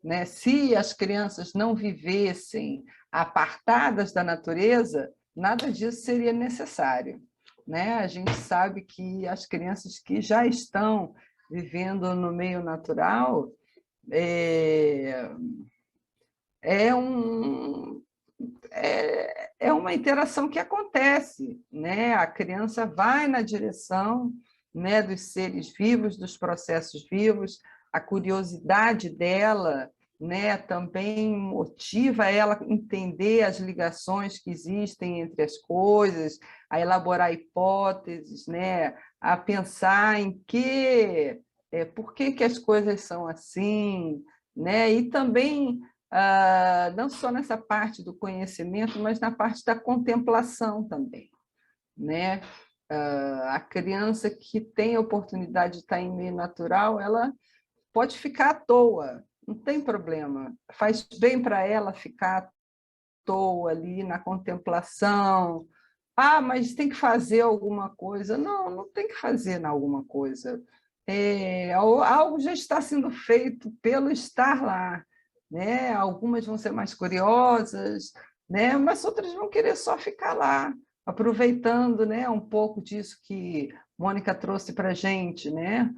Speaker 3: né? Se as crianças não vivessem apartadas da natureza, nada disso seria necessário, né? A gente sabe que as crianças que já estão vivendo no meio natural é, é, um, é uma interação que acontece, né? A criança vai na direção, né, dos seres vivos, dos processos vivos, a curiosidade dela, né, também motiva ela a entender as ligações que existem entre as coisas, a elaborar hipóteses, né, a pensar em por que as coisas são assim, né? E também não só nessa parte do conhecimento, mas na parte da contemplação também, né? A criança que tem a oportunidade de estar em meio natural, ela pode ficar à toa, não tem problema. Faz bem para ela ficar à toa ali na contemplação. Mas tem que fazer alguma coisa. Não, não tem que fazer alguma coisa. Algo já está sendo feito pelo estar lá, né? Algumas vão ser mais curiosas, né? Mas outras vão querer só ficar lá, aproveitando, né, um pouco disso que Mônica trouxe para a gente, né?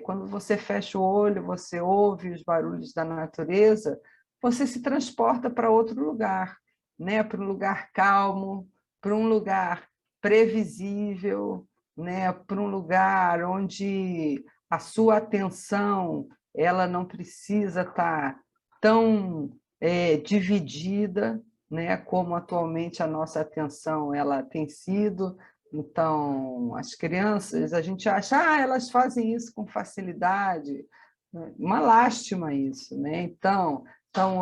Speaker 3: Quando você fecha o olho, você ouve os barulhos da natureza, você se transporta para outro lugar, né? Para um lugar calmo, para um lugar previsível, né? Para um lugar onde a sua atenção ela não precisa estar tão dividida, né? Como atualmente a nossa atenção ela tem sido. Então, as crianças, a gente acha, elas fazem isso com facilidade. Uma lástima isso, né? Então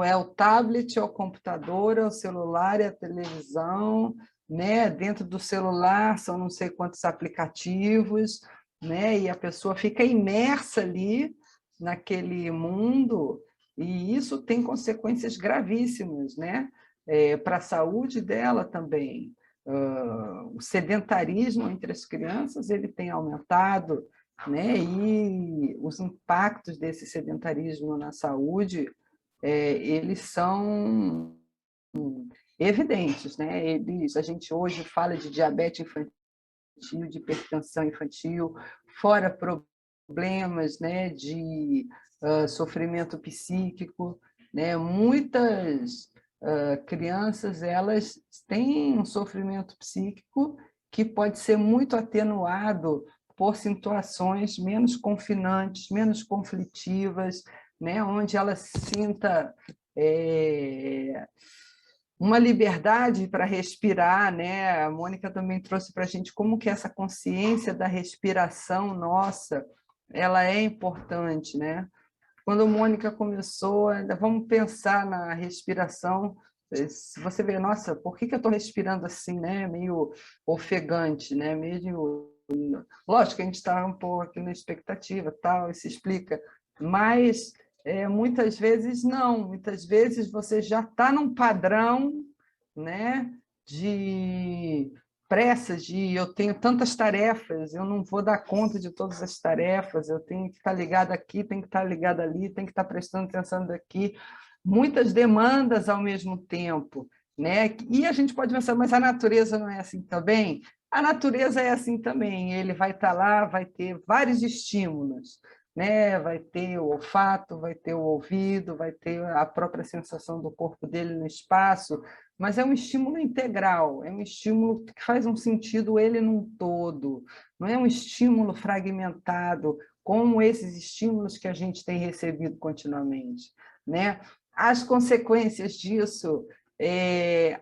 Speaker 3: é o tablet, é o computador, é o celular, é a televisão, né? Dentro do celular são não sei quantos aplicativos, né? E a pessoa fica imersa ali naquele mundo, e isso tem consequências gravíssimas, né? Para a saúde dela também. O sedentarismo entre as crianças ele tem aumentado, né? E os impactos desse sedentarismo na saúde eles são evidentes, né? A gente hoje fala de diabetes infantil, de hipertensão infantil, fora problemas, né, de sofrimento psíquico, né? Muitas crianças elas têm um sofrimento psíquico que pode ser muito atenuado por situações menos confinantes, menos conflitivas, né? Onde ela sinta uma liberdade para respirar, né? A Mônica também trouxe para a gente como que essa consciência da respiração nossa, ela é importante, né? Quando a Mônica começou, vamos pensar na respiração. Se você vê, nossa, por que eu estou respirando assim, né? Meio ofegante, né? Meio Lógico que a gente está um pouco aqui na expectativa, tal, e se explica, mas muitas vezes não, muitas vezes você já está num padrão, né, de pressa, de eu tenho tantas tarefas, eu não vou dar conta de todas as tarefas, eu tenho que estar ligado aqui, tenho que estar ligado ali, tenho que estar prestando atenção daqui, muitas demandas ao mesmo tempo, né? E a gente pode pensar, mas a natureza não é assim também? A natureza é assim também, ele vai estar lá, vai ter vários estímulos, né? Vai ter o olfato, vai ter o ouvido, vai ter a própria sensação do corpo dele no espaço, mas é um estímulo integral, é um estímulo que faz um sentido ele num todo, não é um estímulo fragmentado, como esses estímulos que a gente tem recebido continuamente, né? As consequências disso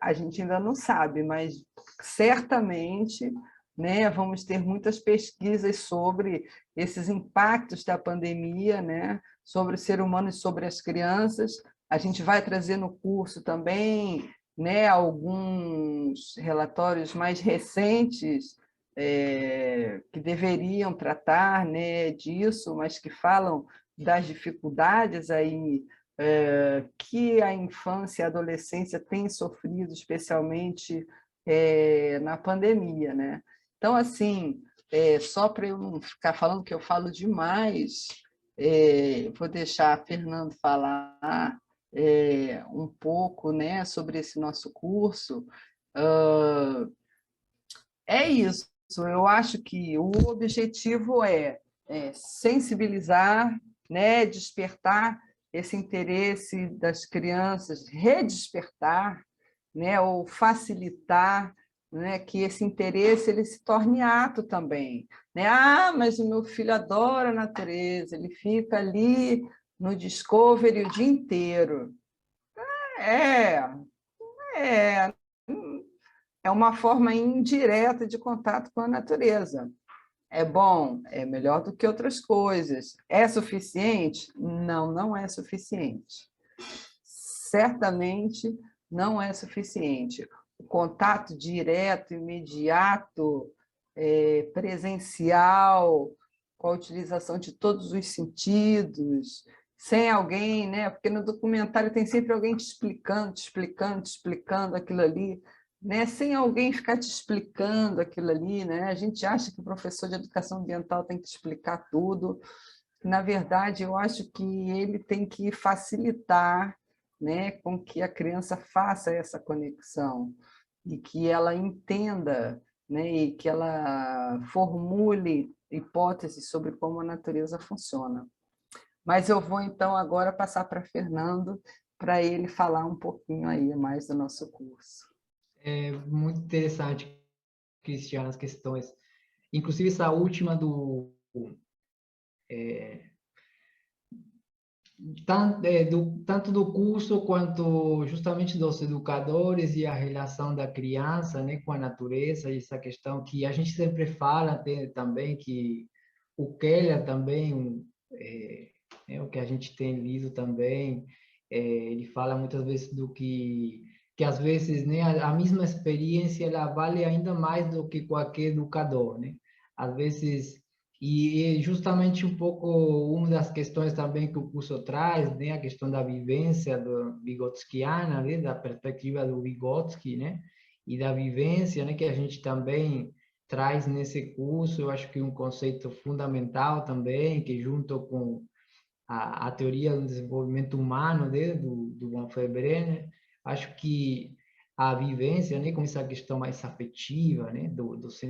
Speaker 3: a gente ainda não sabe, mas certamente, né, vamos ter muitas pesquisas sobre esses impactos da pandemia, né, sobre o ser humano e sobre as crianças. A gente vai trazer no curso também, né, alguns relatórios mais recentes que deveriam tratar, né, disso, mas que falam das dificuldades aí que a infância e a adolescência têm sofrido, especialmente na pandemia, né? Então, assim, só para eu não ficar falando que eu falo demais, vou deixar a Fernando falar um pouco, né, sobre esse nosso curso. É isso. Eu acho que o objetivo é sensibilizar, né, despertar esse interesse das crianças, redespertar, né, ou facilitar, né, que esse interesse ele se torne ato também, né? Ah, mas o meu filho adora a natureza, ele fica ali no Discovery o dia inteiro. É, é, é uma forma indireta de contato com a natureza. É bom, é melhor do que outras coisas. É suficiente? Não, não é suficiente. Certamente não é suficiente. O contato direto, imediato, presencial, com a utilização de todos os sentidos, sem alguém, né? Porque no documentário tem sempre alguém te explicando, te explicando, te explicando aquilo ali, né? Sem alguém ficar te explicando aquilo ali, né? A gente acha que o professor de educação ambiental tem que explicar tudo. Na verdade, eu acho que ele tem que facilitar, né, com que a criança faça essa conexão e que ela entenda, né, e que ela formule hipóteses sobre como a natureza funciona. Mas eu vou, então, agora passar para Fernando, para ele falar um pouquinho aí mais do nosso curso.
Speaker 4: É muito interessante, Cristiano, as questões. Inclusive, essa última tanto do curso quanto justamente dos educadores e a relação da criança, né, com a natureza, e essa questão que a gente sempre fala também, que o Keller também, o que a gente tem lido também, ele fala muitas vezes do que às vezes, né, a mesma experiência ela vale ainda mais do que qualquer educador, né? Às vezes, e justamente um pouco uma das questões também que o curso traz, né, a questão da vivência vigotskiana, né, da perspectiva do Vygotsky, né, e da vivência, né, que a gente também traz nesse curso. Eu acho que um conceito fundamental também, que junto com a teoria do desenvolvimento humano, né, do Manfred Brenner, acho que a vivência, né, com essa questão mais afetiva, né, dos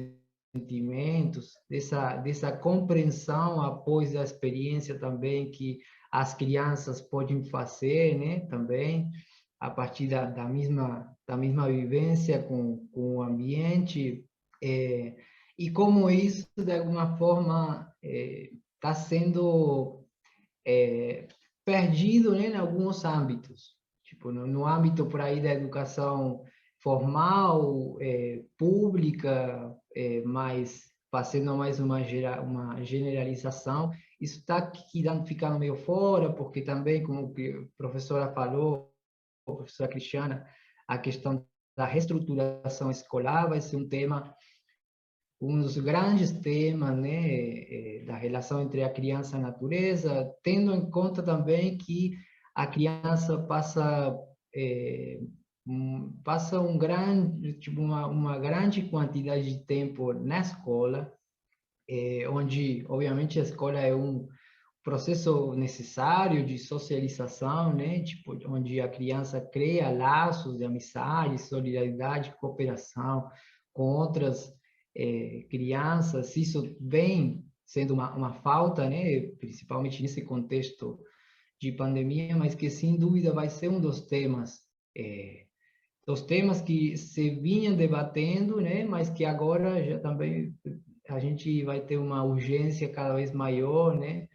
Speaker 4: sentimentos, dessa compreensão após a experiência também que as crianças podem fazer, né, também a partir da mesma vivência com o ambiente, e como isso, de alguma forma, está sendo perdido, né, em alguns âmbitos, tipo no âmbito por aí da educação formal, pública, mas fazendo mais uma generalização, isso está ficando meio fora, porque também, como a professora falou, a professora Cristiana, a questão da reestruturação escolar vai ser um tema um dos grandes temas, né, da relação entre a criança e a natureza, tendo em conta também que a criança passa tipo, uma grande quantidade de tempo na escola, onde, obviamente, a escola é um processo necessário de socialização, né? Tipo, onde a criança cria laços de amizade, solidariedade, cooperação com outras crianças. Isso vem sendo uma falta, né? Principalmente nesse contexto de pandemia, mas que sem dúvida vai ser um dos temas que se vinha debatendo, né? Mas que agora já também a gente vai ter uma urgência cada vez maior, né?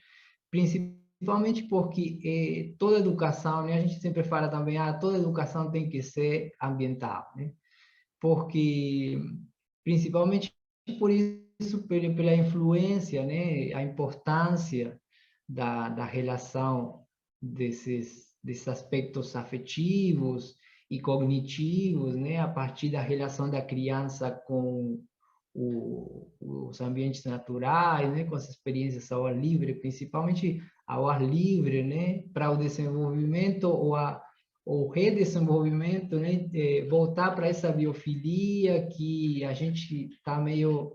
Speaker 4: Principalmente porque toda educação, né, a gente sempre fala também, toda educação tem que ser ambiental, né? Porque, principalmente por isso, pela influência, né, a importância da relação desses aspectos afetivos e cognitivos, né, a partir da relação da criança com os ambientes naturais, né, com as experiências ao ar livre, principalmente ao ar livre, né, para o desenvolvimento ou redesenvolvimento, né, voltar para essa biofilia que a gente está meio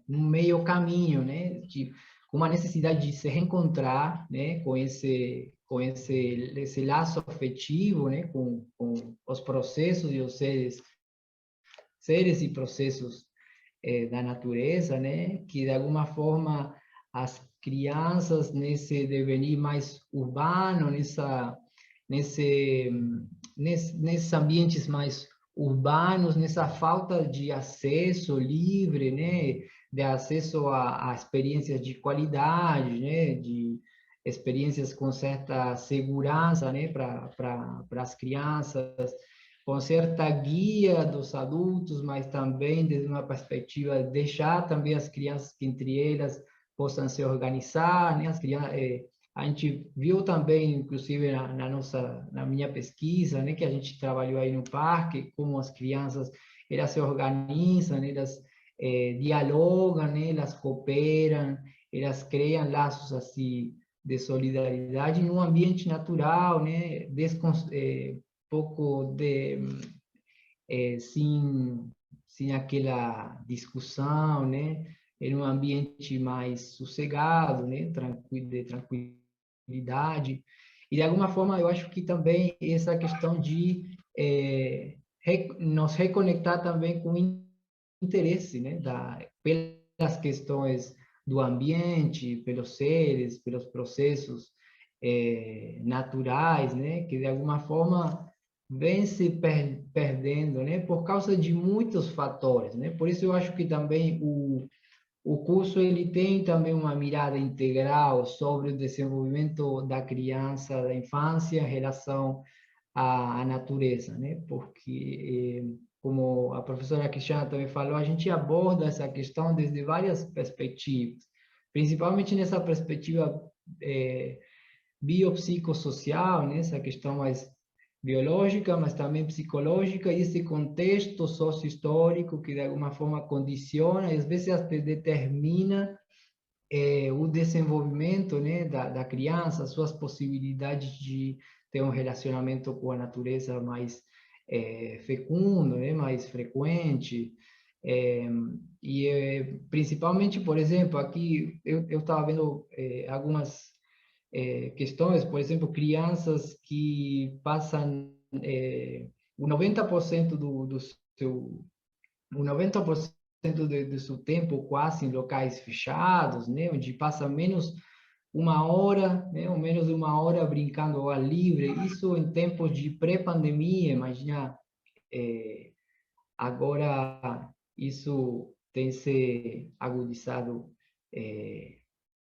Speaker 4: no meio caminho, né, com uma necessidade de se reencontrar, né, com esse laço afetivo, né, com os processos e os seres e processos da natureza, né, que de alguma forma as crianças nesse devenir mais urbano, nesses ambientes mais urbanos, nessa falta de acesso livre, né, de acesso a experiências de qualidade, né, de experiências com certa segurança, né, para as crianças, com certa guia dos adultos, mas também desde uma perspectiva de deixar também as crianças que entre elas possam se organizar, né? As crianças, a gente viu também, inclusive na minha pesquisa, né, que a gente trabalhou aí no parque, como as crianças elas se organizam, né, elas dialogam, né, elas cooperam, elas criam laços assim de solidariedade em um ambiente natural, né, pouco sem aquela discussão, né? Em um ambiente mais sossegado, né? De tranquilidade. E, de alguma forma, eu acho que também essa questão de nos reconectar também com o interesse, né? Pelas questões do ambiente, pelos seres, pelos processos naturais, né? Que, de alguma forma, vem se perdendo, né, por causa de muitos fatores, né? Por isso eu acho que também o curso ele tem também uma mirada integral sobre o desenvolvimento da criança, da infância em relação à natureza, né? Porque como a professora Cristiana também falou, a gente aborda essa questão desde várias perspectivas, principalmente nessa perspectiva biopsicossocial, né? Essa questão mais biológica, mas também psicológica, e esse contexto socio-histórico que de alguma forma condiciona e às vezes até determina o desenvolvimento, né, da criança, suas possibilidades de ter um relacionamento com a natureza mais fecundo, né, mais frequente. Principalmente, por exemplo, aqui eu estava vendo algumas questões, por exemplo, crianças que passam o 90% o 90% do seu tempo quase em locais fechados, né, onde passa menos uma hora, né, ou menos de uma hora brincando ao ar livre. Isso em tempos de pré-pandemia, imagina, agora isso tem se agudizado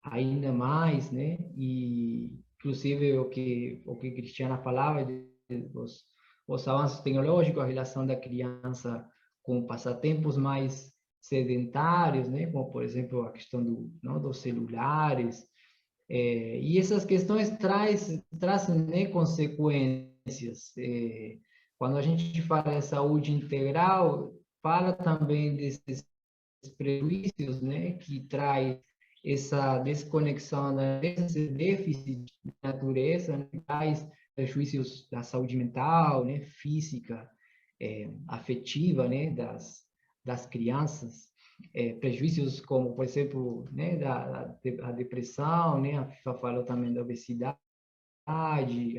Speaker 4: ainda mais, né? E inclusive o que Cristiana falava os avanços tecnológicos, a relação da criança com passatempos mais sedentários, né? Como por exemplo a questão dos celulares, e essas questões trazem, né, consequências. Quando a gente fala de saúde integral, fala também desses prejuízos, né, que traz essa desconexão, né, esse déficit de natureza, né, traz prejuízos da saúde mental, né, física, afetiva, né, das crianças, prejuízos como, por exemplo, né, a depressão, né, a FIFA falou também da obesidade,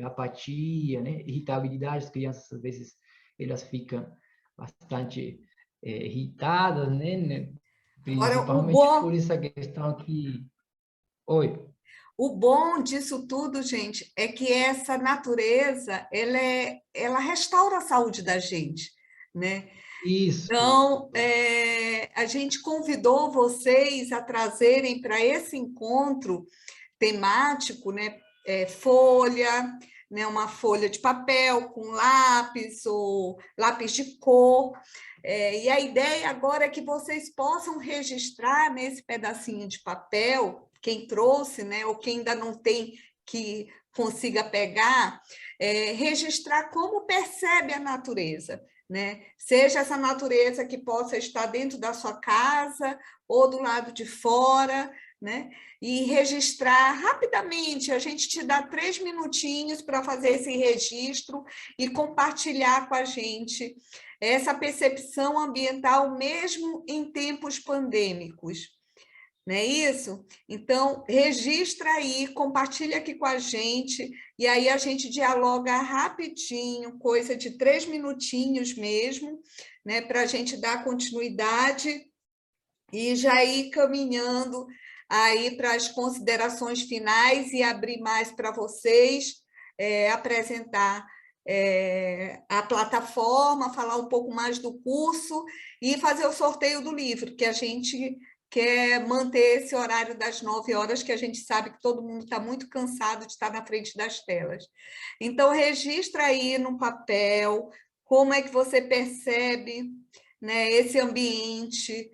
Speaker 4: apatia, né, irritabilidade, as crianças às vezes elas ficam bastante irritadas, né,
Speaker 1: Agora,
Speaker 4: principalmente por essa questão que... Oi.
Speaker 1: O bom disso tudo, gente, é que essa natureza, ela restaura a saúde da gente, né?
Speaker 4: Isso.
Speaker 1: Então, a gente convidou vocês a trazerem para esse encontro temático, né? Folha, né? Uma folha de papel com lápis ou lápis de cor. E a ideia agora é que vocês possam registrar nesse pedacinho de papel, quem trouxe, né? Ou quem ainda não tem, que consiga pegar, registrar como percebe a natureza. Né? Seja essa natureza que possa estar dentro da sua casa ou do lado de fora, né? E registrar rapidamente. A gente te dá 3 minutinhos para fazer esse registro e compartilhar com a gente essa percepção ambiental mesmo em tempos pandêmicos. Não é isso? Então, registra aí, compartilha aqui com a gente, e aí a gente dialoga rapidinho, coisa de 3 minutinhos mesmo, né, para a gente dar continuidade e já ir caminhando aí para as considerações finais e abrir mais para vocês, apresentar a plataforma, falar um pouco mais do curso e fazer o sorteio do livro, que a gente quer manter esse horário das 9 horas, que a gente sabe que todo mundo está muito cansado de estar na frente das telas. Então, registra aí no papel como é que você percebe, né, esse ambiente,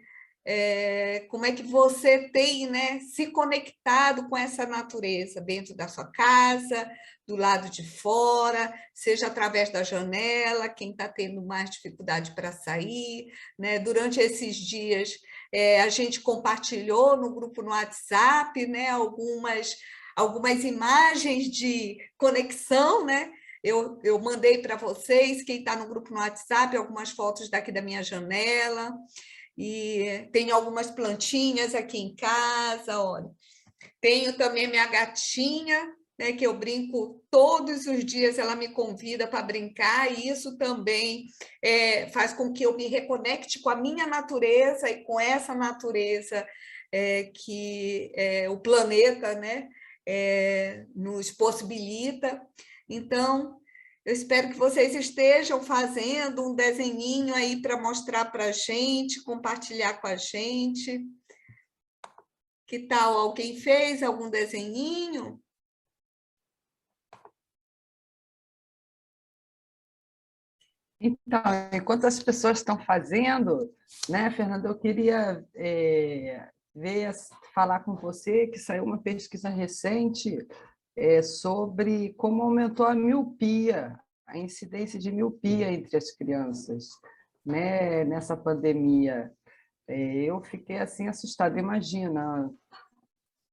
Speaker 1: como é que você tem, né, se conectado com essa natureza dentro da sua casa, do lado de fora, seja através da janela, quem está tendo mais dificuldade para sair, né? Durante esses dias, a gente compartilhou no grupo no WhatsApp, né, algumas imagens de conexão, né? Eu mandei para vocês, quem está no grupo no WhatsApp, algumas fotos daqui da minha janela, e tenho algumas plantinhas aqui em casa, olha. Tenho também minha gatinha, né, que eu brinco todos os dias, ela me convida para brincar, e isso também faz com que eu me reconecte com a minha natureza e com essa natureza que o planeta, né, nos possibilita. Então, eu espero que vocês estejam fazendo um desenhinho aí para mostrar para a gente, compartilhar com a gente. Que tal? Alguém fez algum desenhinho?
Speaker 3: Então, enquanto as pessoas estão fazendo, né, Fernanda, eu queria falar com você que saiu uma pesquisa recente sobre como aumentou a miopia, a incidência de miopia entre as crianças, né, nessa pandemia. Eu fiquei assim assustada. Imagina,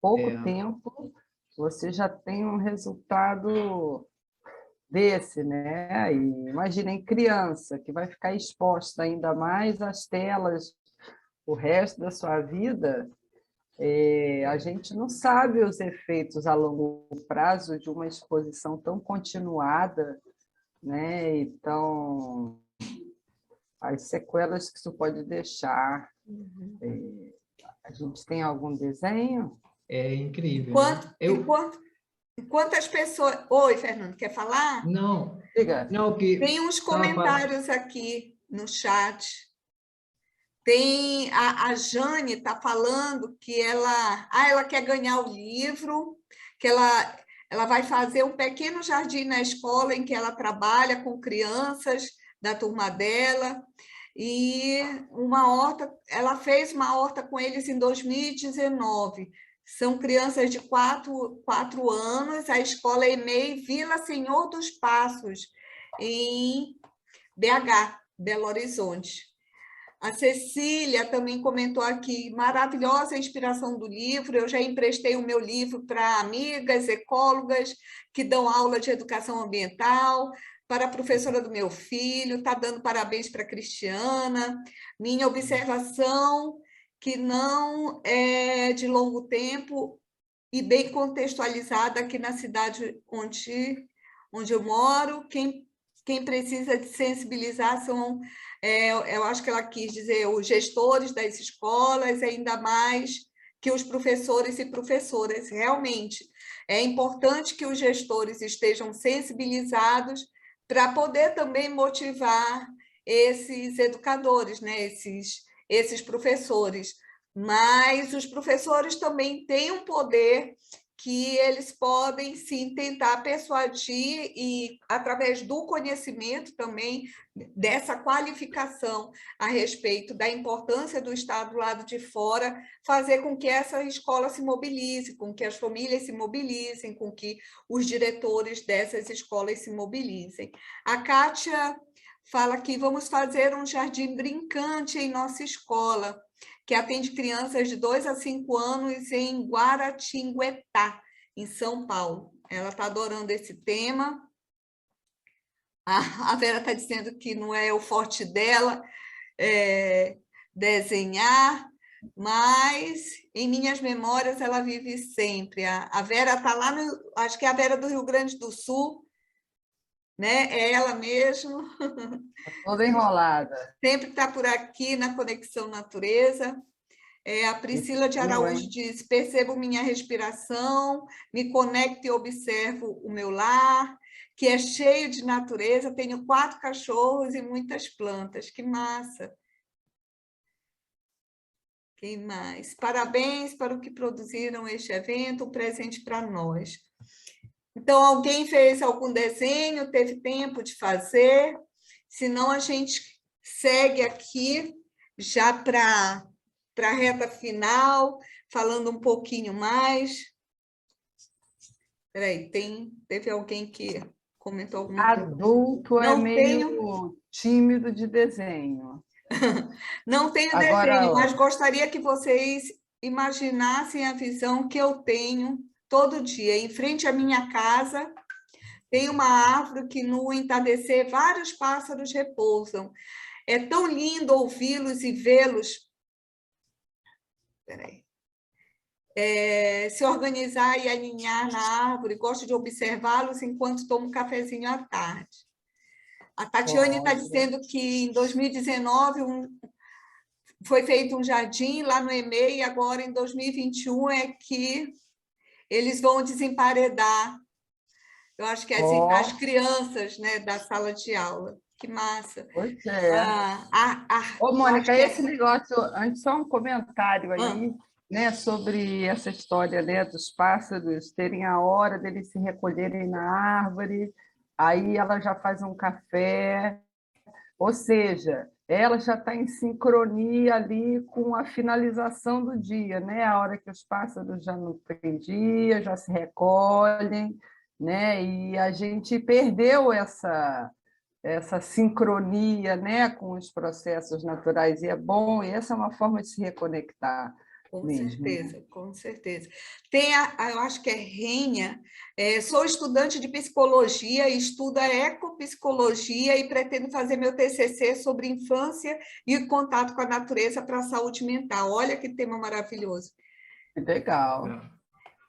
Speaker 3: pouco tempo você já tem um resultado desse, né? E imagina em criança que vai ficar exposta ainda mais às telas o resto da sua vida. A gente não sabe os efeitos a longo prazo de uma exposição tão continuada, né? Então, as sequelas que isso pode deixar. A gente tem algum desenho?
Speaker 4: É incrível.
Speaker 1: Enquanto as pessoas... Oi, Fernando, quer falar?
Speaker 4: Não,
Speaker 3: Diga.
Speaker 4: não, que
Speaker 1: tem uns comentários aqui no chat. Tem a Jane está falando que ela quer ganhar o livro, que ela vai fazer um pequeno jardim na escola em que ela trabalha com crianças da turma dela, e uma horta, ela fez uma horta com eles em 2019. São crianças de 4 anos, a escola é EMEI Vila Senhor dos Passos, em BH, Belo Horizonte. A Cecília também comentou aqui, maravilhosa a inspiração do livro, eu já emprestei o meu livro para amigas, ecólogas, que dão aula de educação ambiental, para a professora do meu filho, está dando parabéns para a Cristiana. Minha observação, que não é de longo tempo e bem contextualizada aqui na cidade onde eu moro, quem precisa de sensibilizar são, eu acho que ela quis dizer, os gestores das escolas, ainda mais que os professores e professoras. Realmente, é importante que os gestores estejam sensibilizados para poder também motivar esses educadores, né? esses professores. Mas os professores também têm um poder que eles podem, sim, tentar persuadir e, através do conhecimento também, dessa qualificação a respeito da importância do estar do lado de fora, fazer com que essa escola se mobilize, com que as famílias se mobilizem, com que os diretores dessas escolas se mobilizem. A Kátia fala que vamos fazer um jardim brincante em nossa escola, que atende crianças de 2 a 5 anos em Guaratinguetá, em São Paulo. Ela está adorando esse tema. A Vera está dizendo que não é o forte dela desenhar, mas em minhas memórias ela vive sempre. A Vera está lá, acho que é a Vera do Rio Grande do Sul, né? É ela mesmo.
Speaker 3: Toda enrolada.
Speaker 1: Sempre está por aqui na Conexão Natureza. A Priscila de Araújo diz, percebo minha respiração, me conecto e observo o meu lar, que é cheio de natureza, tenho 4 cachorros e muitas plantas. Que massa! Quem mais? Parabéns para o que produziram este evento, um presente para nós. Então, alguém fez algum desenho, teve tempo de fazer? Senão, a gente segue aqui já para a reta final, falando um pouquinho mais. Espera aí, teve alguém que comentou alguma coisa?
Speaker 3: Adulto é meio tímido de desenho.
Speaker 1: Não tenho desenho, mas gostaria que vocês imaginassem a visão que eu tenho todo dia. Em frente à minha casa, tem uma árvore que, no entardecer, vários pássaros repousam. É tão lindo ouvi-los e vê-los. Espera aí. Se organizar e aninhar na árvore. Gosto de observá-los enquanto tomo um cafezinho à tarde. A Tatiane está dizendo que, em 2019, foi feito um jardim lá no EMEI, e agora, em 2021, é que eles vão desemparedar, eu acho que as crianças, né, da sala de aula. Que massa.
Speaker 3: Pois é. Ô, Mônica, esse negócio, antes só um comentário aí, né, sobre essa história, né, dos pássaros terem a hora deles se recolherem na árvore, aí ela já faz um café, ou seja, ela já está em sincronia ali com a finalização do dia, né? A hora que os pássaros já não têm dia, já se recolhem, né? E a gente perdeu essa sincronia, né, com os processos naturais, e é bom, e essa é uma forma de se reconectar.
Speaker 1: Com
Speaker 3: mesmo,
Speaker 1: certeza,
Speaker 3: né?
Speaker 1: com certeza. Tem eu acho que é Renha, sou estudante de psicologia, estudo a ecopsicologia e pretendo fazer meu TCC sobre infância e contato com a natureza para a saúde mental. Olha que tema maravilhoso.
Speaker 3: Que legal.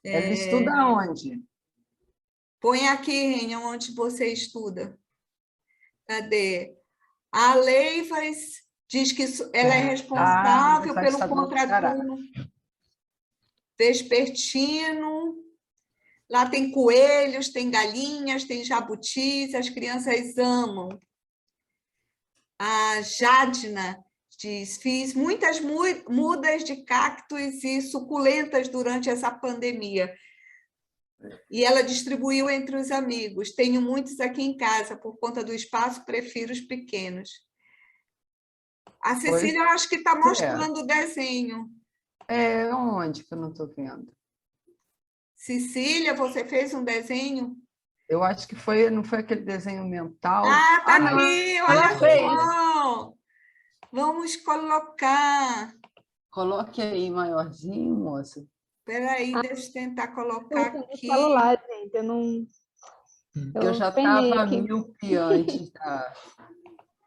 Speaker 3: Ela estuda onde?
Speaker 1: Põe aqui, Renha, onde você estuda. Cadê? A Leivas diz que ela é responsável pelo contraturno vespertino. Lá tem coelhos, tem galinhas, tem jabutis, as crianças amam. A Jadna diz, fiz muitas mudas de cactos e suculentas durante essa pandemia. E ela distribuiu entre os amigos. Tenho muitos aqui em casa, por conta do espaço, prefiro os pequenos. A Cecília, eu acho que está mostrando o desenho.
Speaker 3: Onde que eu não estou vendo?
Speaker 1: Cecília, você fez um desenho?
Speaker 3: Eu acho que não foi aquele desenho mental.
Speaker 1: Ah, tá aqui, olha só! Vamos colocar.
Speaker 3: Coloque aí maiorzinho, moça.
Speaker 1: Espera aí, deixa eu tentar colocar
Speaker 5: No
Speaker 1: aqui.
Speaker 5: celular, gente, eu não...
Speaker 3: Eu já
Speaker 5: penei
Speaker 3: estava
Speaker 5: aqui.
Speaker 3: míope antes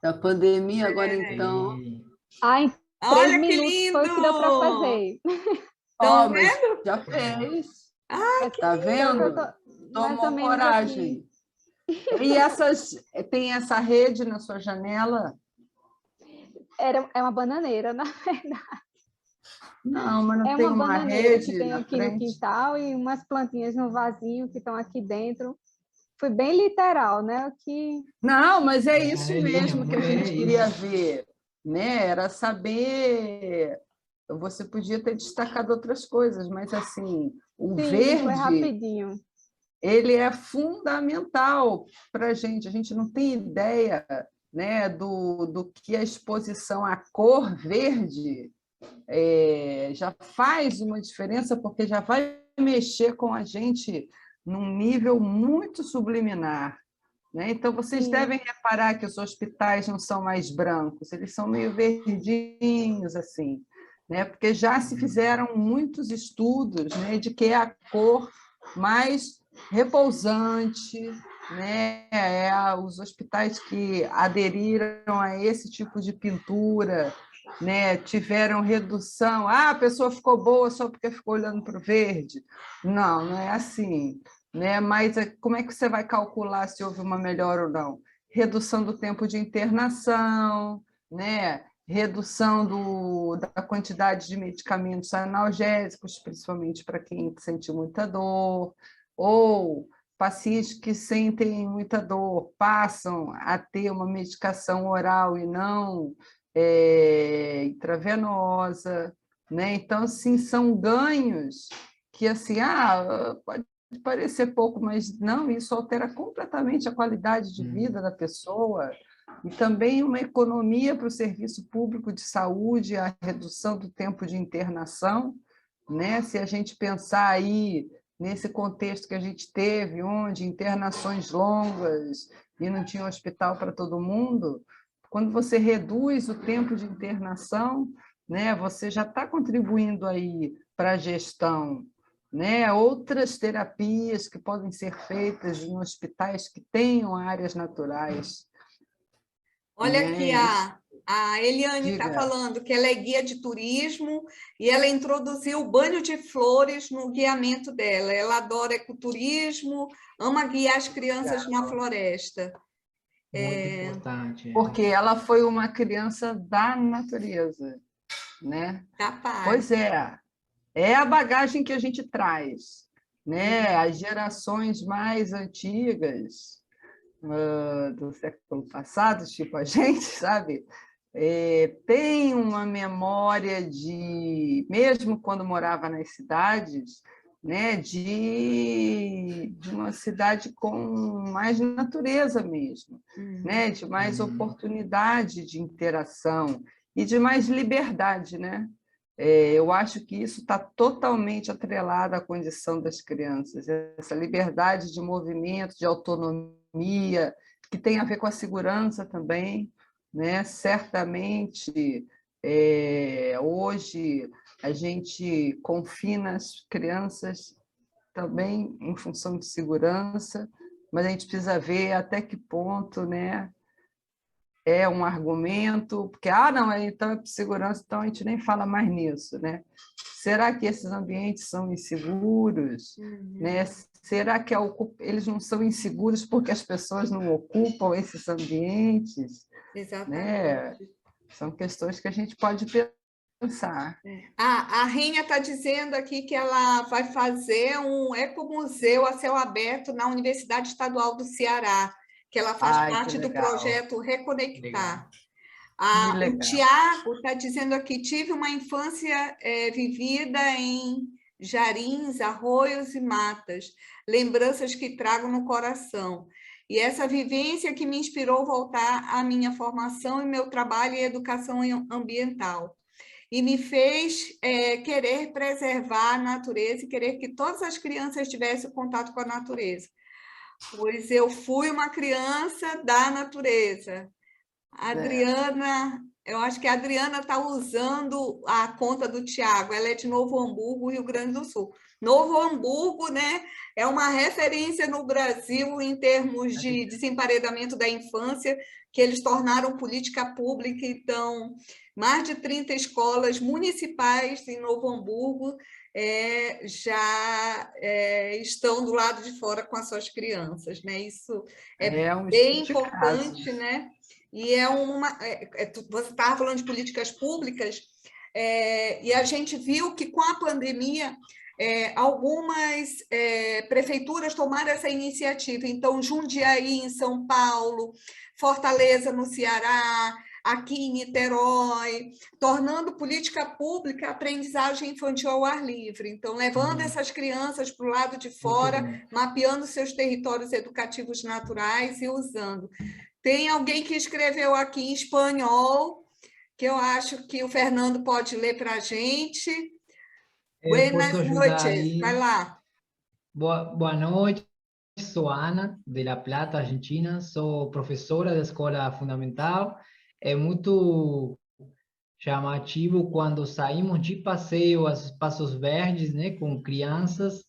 Speaker 3: da pandemia, agora então...
Speaker 5: Ah, em 3
Speaker 1: Olha que
Speaker 5: minutos foi o que deu para
Speaker 1: lindo!
Speaker 5: fazer.
Speaker 3: Ó,
Speaker 1: Estão
Speaker 3: mas
Speaker 1: vendo?
Speaker 3: já fez.
Speaker 5: Tá
Speaker 3: Tá vendo?
Speaker 5: mais ou
Speaker 3: Tomou
Speaker 5: menos
Speaker 3: coragem. E tem essa rede na sua janela?
Speaker 5: É uma bananeira, né?
Speaker 3: Não, mas não
Speaker 5: É
Speaker 3: tem
Speaker 5: uma
Speaker 3: uma
Speaker 5: bananeira que
Speaker 3: rede
Speaker 5: tem
Speaker 3: na
Speaker 5: aqui no
Speaker 3: frente?
Speaker 5: quintal e umas plantinhas no vasinho que estão aqui dentro. Foi bem literal, né? O que...
Speaker 3: Não, mas é isso
Speaker 4: Janelinha,
Speaker 3: mesmo que a
Speaker 4: muito
Speaker 3: gente
Speaker 4: é
Speaker 3: queria
Speaker 4: isso.
Speaker 3: ver, né? Era saber. Você podia ter destacado outras coisas, mas assim, o
Speaker 5: Sim, foi
Speaker 3: verde,
Speaker 5: rapidinho.
Speaker 3: ele é fundamental para a gente. A gente não tem ideia, né, do que a exposição à cor verde já faz uma diferença, porque já vai mexer com a gente num nível muito subliminar. Né? Então, vocês
Speaker 5: Sim.
Speaker 3: devem reparar que os hospitais não são mais brancos, eles são meio verdinhos, assim, né? Porque já se fizeram muitos estudos, né, de que é a cor mais repousante, né? Os hospitais que aderiram a esse tipo de pintura, né, tiveram redução. A pessoa ficou boa só porque ficou olhando para o verde. Não, não é assim. Né? Mas como é que você vai calcular se houve uma melhora ou não? Redução do tempo de internação, né? Redução da quantidade de medicamentos analgésicos, principalmente para quem sente muita dor, ou pacientes que sentem muita dor passam a ter uma medicação oral e não intravenosa, né? Então, assim, são ganhos que assim, pode parecer pouco, mas não, isso altera completamente a qualidade de vida da pessoa e também uma economia para o serviço público de saúde, a redução do tempo de internação, né? Se a gente pensar aí nesse contexto que a gente teve, onde internações longas e não tinha hospital para todo mundo, quando você reduz o tempo de internação, né, você já está contribuindo aí para a gestão, né? Outras terapias que podem ser feitas em hospitais que tenham áreas naturais.
Speaker 1: Olha
Speaker 3: né?
Speaker 1: aqui, a Eliane está
Speaker 3: Diga.
Speaker 1: falando que ela é guia de turismo e ela introduziu o banho de flores no guiamento dela. Ela adora ecoturismo, ama guiar as crianças na floresta.
Speaker 4: Muito importante.
Speaker 3: Porque ela foi uma criança da natureza, né?
Speaker 1: Capaz.
Speaker 3: Pois é a bagagem que a gente traz, né? As gerações mais antigas do século passado, tipo a gente, sabe? Tem uma memória de, mesmo quando morava nas cidades, né, de uma cidade com mais natureza mesmo, né, de mais oportunidade de interação e de mais liberdade, né? Eu acho que isso está totalmente atrelado à condição das crianças, essa liberdade de movimento, de autonomia, que tem a ver com a segurança também, né? Certamente, hoje, a gente confina as crianças também em função de segurança, mas a gente precisa ver até que ponto, né, é um argumento, porque, não, então é por segurança, então a gente nem fala mais nisso, né? Será que esses ambientes são inseguros? Né? Será que eles não são inseguros porque as pessoas não ocupam esses ambientes?
Speaker 1: Exatamente.
Speaker 3: Né? São questões que a gente pode pensar.
Speaker 1: A Rinha está dizendo aqui que ela vai fazer um ecomuseu a céu aberto na Universidade Estadual do Ceará, que ela faz parte do projeto Reconectar. O Tiago está dizendo aqui, tive uma infância vivida em jarins, arroios e matas, lembranças que trago no coração. E essa vivência que me inspirou a voltar à minha formação e meu trabalho em educação ambiental. E me fez querer preservar a natureza e querer que todas as crianças tivessem contato com a natureza. Pois eu fui uma criança da natureza. A Adriana Eu acho que a Adriana está usando a conta do Tiago. Ela é de Novo Hamburgo, Rio Grande do Sul. Novo Hamburgo, né, é uma referência no Brasil em termos de desemparedamento da infância, que eles tornaram política pública. Então, mais de 30 escolas municipais em Novo Hamburgo já estão do lado de fora com as suas crianças, né? Isso é
Speaker 3: um
Speaker 1: bem
Speaker 3: estudo de
Speaker 1: importante,
Speaker 3: casos.
Speaker 1: né? E você estava falando de políticas públicas, e a gente viu que com a pandemia algumas prefeituras tomaram essa iniciativa. Então, Jundiaí, em São Paulo, Fortaleza, no Ceará, aqui em Niterói, tornando política pública a aprendizagem infantil ao ar livre. Então, levando essas crianças para o lado de fora, mapeando seus territórios educativos naturais e usando. Tem alguém que escreveu aqui em espanhol, que eu acho que o Fernando pode ler para a gente.
Speaker 4: Posso
Speaker 1: Buenas
Speaker 4: ajudar
Speaker 1: noches, vai
Speaker 4: aí?
Speaker 1: lá.
Speaker 4: Boa noite, sou Ana, de La Plata, Argentina, sou professora da Escola Fundamental. É muito chamativo quando saímos de passeio aos espaços verdes, né, com crianças,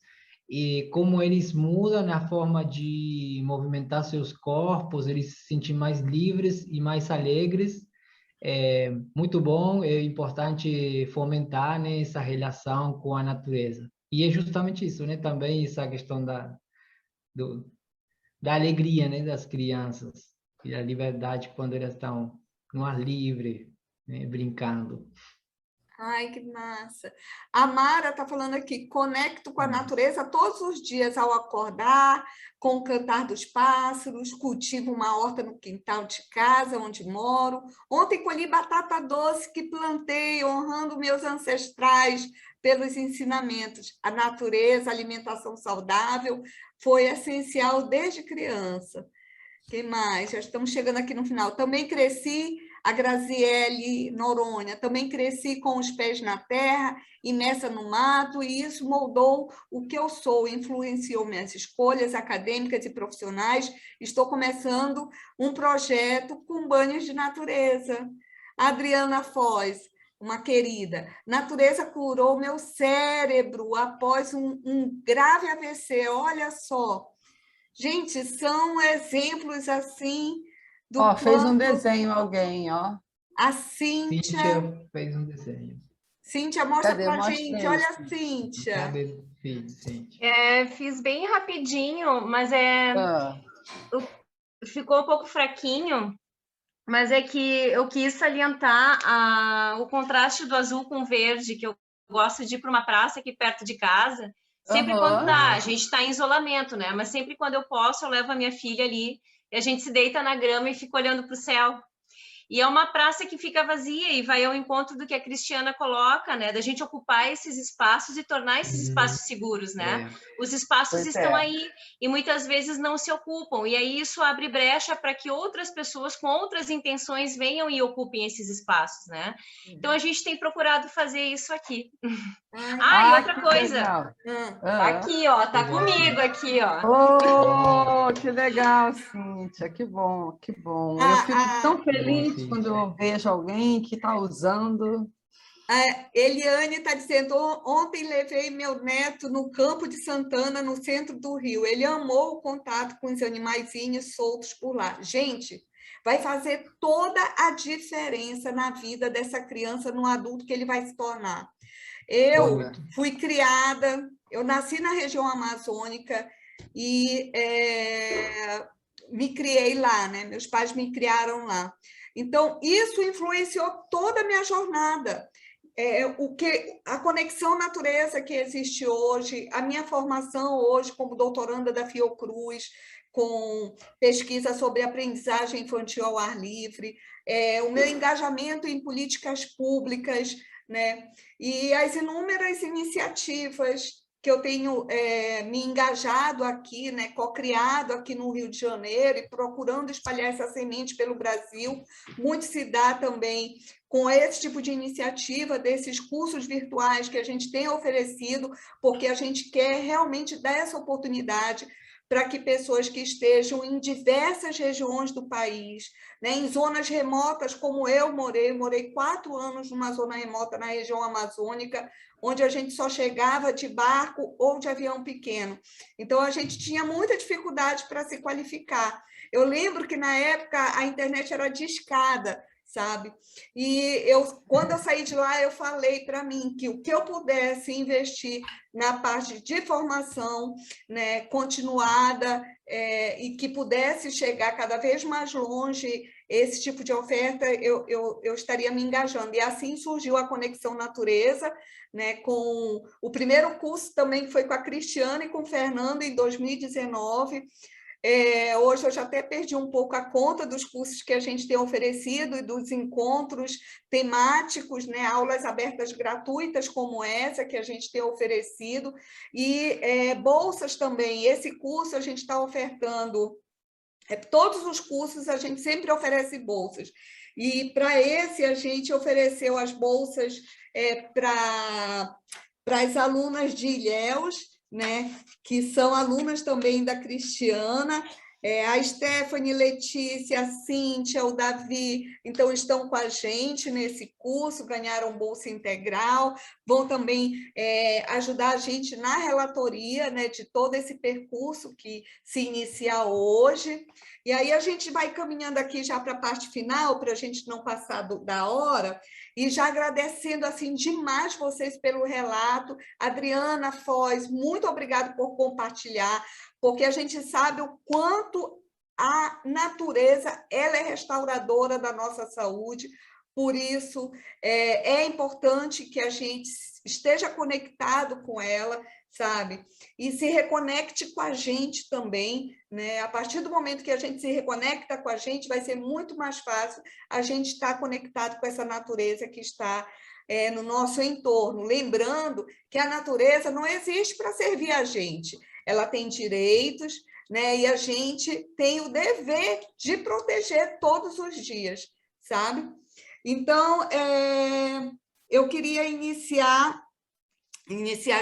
Speaker 4: e como eles mudam a forma de movimentar seus corpos, eles se sentem mais livres e mais alegres. É muito bom, é importante fomentar, né, essa relação com a natureza. E é justamente isso, né, também essa questão da alegria, né, das crianças, e da liberdade quando elas estão no ar livre, né, brincando.
Speaker 1: Ai, que massa. A Mara está falando aqui, conecto com a natureza todos os dias ao acordar, com o cantar dos pássaros, cultivo uma horta no quintal de casa, onde moro. Ontem colhi batata doce que plantei, honrando meus ancestrais pelos ensinamentos. A natureza, a alimentação saudável, foi essencial desde criança. Que mais? Já estamos chegando aqui no final. Também cresci, a Graziele Noronha, também cresci com os pés na terra, imersa no mato, e isso moldou o que eu sou, influenciou minhas escolhas acadêmicas e profissionais. Estou começando um projeto com banhos de natureza. Adriana Foz, uma querida. Natureza curou meu cérebro após um grave AVC. Olha só. Gente, são exemplos assim do
Speaker 3: Fez um
Speaker 1: quanto
Speaker 3: desenho alguém, ó.
Speaker 1: a Cíntia
Speaker 4: fez um desenho.
Speaker 1: Cíntia, mostra
Speaker 3: Cadê?
Speaker 1: para a
Speaker 3: Mostra
Speaker 1: gente.
Speaker 3: aí,
Speaker 1: Olha a Cíntia.
Speaker 4: Cadê? Cíntia?
Speaker 6: Fiz bem rapidinho, mas ficou um pouco fraquinho. Mas é que eu quis salientar o contraste do azul com o verde, que eu gosto de ir para uma praça aqui perto de casa. Sempre quando dá, a gente está em isolamento, né? Mas sempre quando eu posso, eu levo a minha filha ali e a gente se deita na grama e fica olhando para o céu. E é uma praça que fica vazia e vai ao encontro do que a Cristiana coloca, né? Da gente ocupar esses espaços e tornar esses espaços seguros, né? Os espaços estão aí e muitas vezes não se ocupam. E aí isso abre brecha para que outras pessoas com outras intenções venham e ocupem esses espaços, né? Então a gente tem procurado fazer isso aqui. E outra coisa. Tá aqui, ó. Tá comigo aqui, ó.
Speaker 3: Que legal, Cíntia. Que bom, que bom. Eu fico tão feliz quando eu vejo alguém que está usando.
Speaker 1: A Eliane está dizendo, ontem levei meu neto no Campo de Santana, no centro do Rio. Ele amou o contato com os animaizinhos soltos por lá. Gente, vai fazer toda a diferença na vida dessa criança, no adulto que ele vai se tornar. Eu fui criada, eu nasci na região amazônica e me criei lá, né? Meus pais me criaram lá. Então, isso influenciou toda a minha jornada. A conexão natureza que existe hoje, a minha formação hoje como doutoranda da Fiocruz, com pesquisa sobre aprendizagem infantil ao ar livre, o meu engajamento em políticas públicas, né? E as inúmeras iniciativas que eu tenho me engajado aqui, né? Co-criado aqui no Rio de Janeiro e procurando espalhar essa semente pelo Brasil. Muito se dá também com esse tipo de iniciativa, desses cursos virtuais que a gente tem oferecido, porque a gente quer realmente dar essa oportunidade para que pessoas que estejam em diversas regiões do país, né, em zonas remotas, como eu morei 4 anos numa zona remota na região amazônica, onde a gente só chegava de barco ou de avião pequeno. Então, a gente tinha muita dificuldade para se qualificar. Eu lembro que, na época, a internet era discada, sabe? E quando eu saí de lá, eu falei para mim que o que eu pudesse investir na parte de formação, né, continuada, e que pudesse chegar cada vez mais longe, esse tipo de oferta, eu estaria me engajando. E assim surgiu a Conexão Natureza, né, com o primeiro curso também, que foi com a Cristiana e com o Fernando, em 2019. Hoje eu já até perdi um pouco a conta dos cursos que a gente tem oferecido e dos encontros temáticos, né, aulas abertas gratuitas como essa que a gente tem oferecido, e bolsas também. Esse curso a gente está ofertando, todos os cursos a gente sempre oferece bolsas, e para esse a gente ofereceu as bolsas para as alunas de Ilhéus, né, que são alunas também da Cristiana, a Stephanie, Letícia, a Cíntia, o Davi, então estão com a gente nesse curso, ganharam bolsa integral, vão também ajudar a gente na relatoria, né, de todo esse percurso que se inicia hoje. E aí a gente vai caminhando aqui já para a parte final, para a gente não passar da hora, e já agradecendo assim demais vocês pelo relato. Adriana, Foz, muito obrigada por compartilhar, porque a gente sabe o quanto a natureza ela é restauradora da nossa saúde. Por isso, é importante que a gente esteja conectado com ela, sabe? E se reconecte com a gente também, né? A partir do momento que a gente se reconecta com a gente, vai ser muito mais fácil a gente estar conectado com essa natureza que está no nosso entorno. Lembrando que a natureza não existe para servir a gente, ela tem direitos, né? E a gente tem o dever de proteger todos os dias, sabe? Então, eu queria iniciar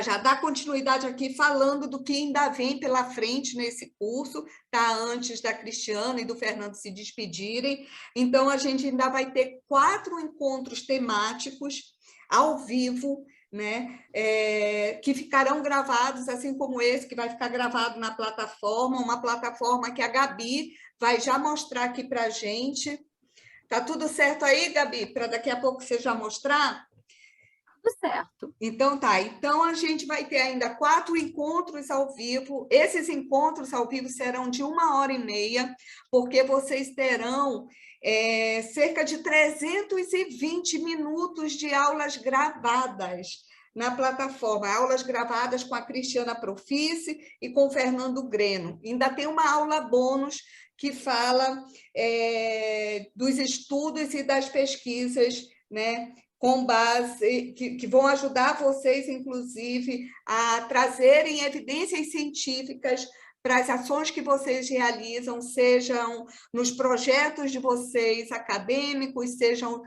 Speaker 1: já, dar continuidade aqui, falando do que ainda vem pela frente nesse curso, tá? Antes da Cristiana e do Fernando se despedirem. Então, a gente ainda vai ter 4 encontros temáticos ao vivo, né? Que ficarão gravados, assim como esse, que vai ficar gravado na plataforma, uma plataforma que a Gabi vai já mostrar aqui para a gente. Tá tudo certo aí, Gabi? Para daqui a pouco você já mostrar?
Speaker 2: Tudo certo.
Speaker 1: Então tá, então a gente vai ter ainda 4 encontros ao vivo. Esses encontros ao vivo serão de 1h30, porque vocês terão cerca de 320 minutos de aulas gravadas na plataforma, aulas gravadas com a Cristiana Profice e com o Fernando Greno. Ainda tem uma aula bônus que fala dos estudos e das pesquisas, né, com base, que vão ajudar vocês, inclusive, a trazerem evidências científicas para as ações que vocês realizam, sejam nos projetos de vocês acadêmicos, sejam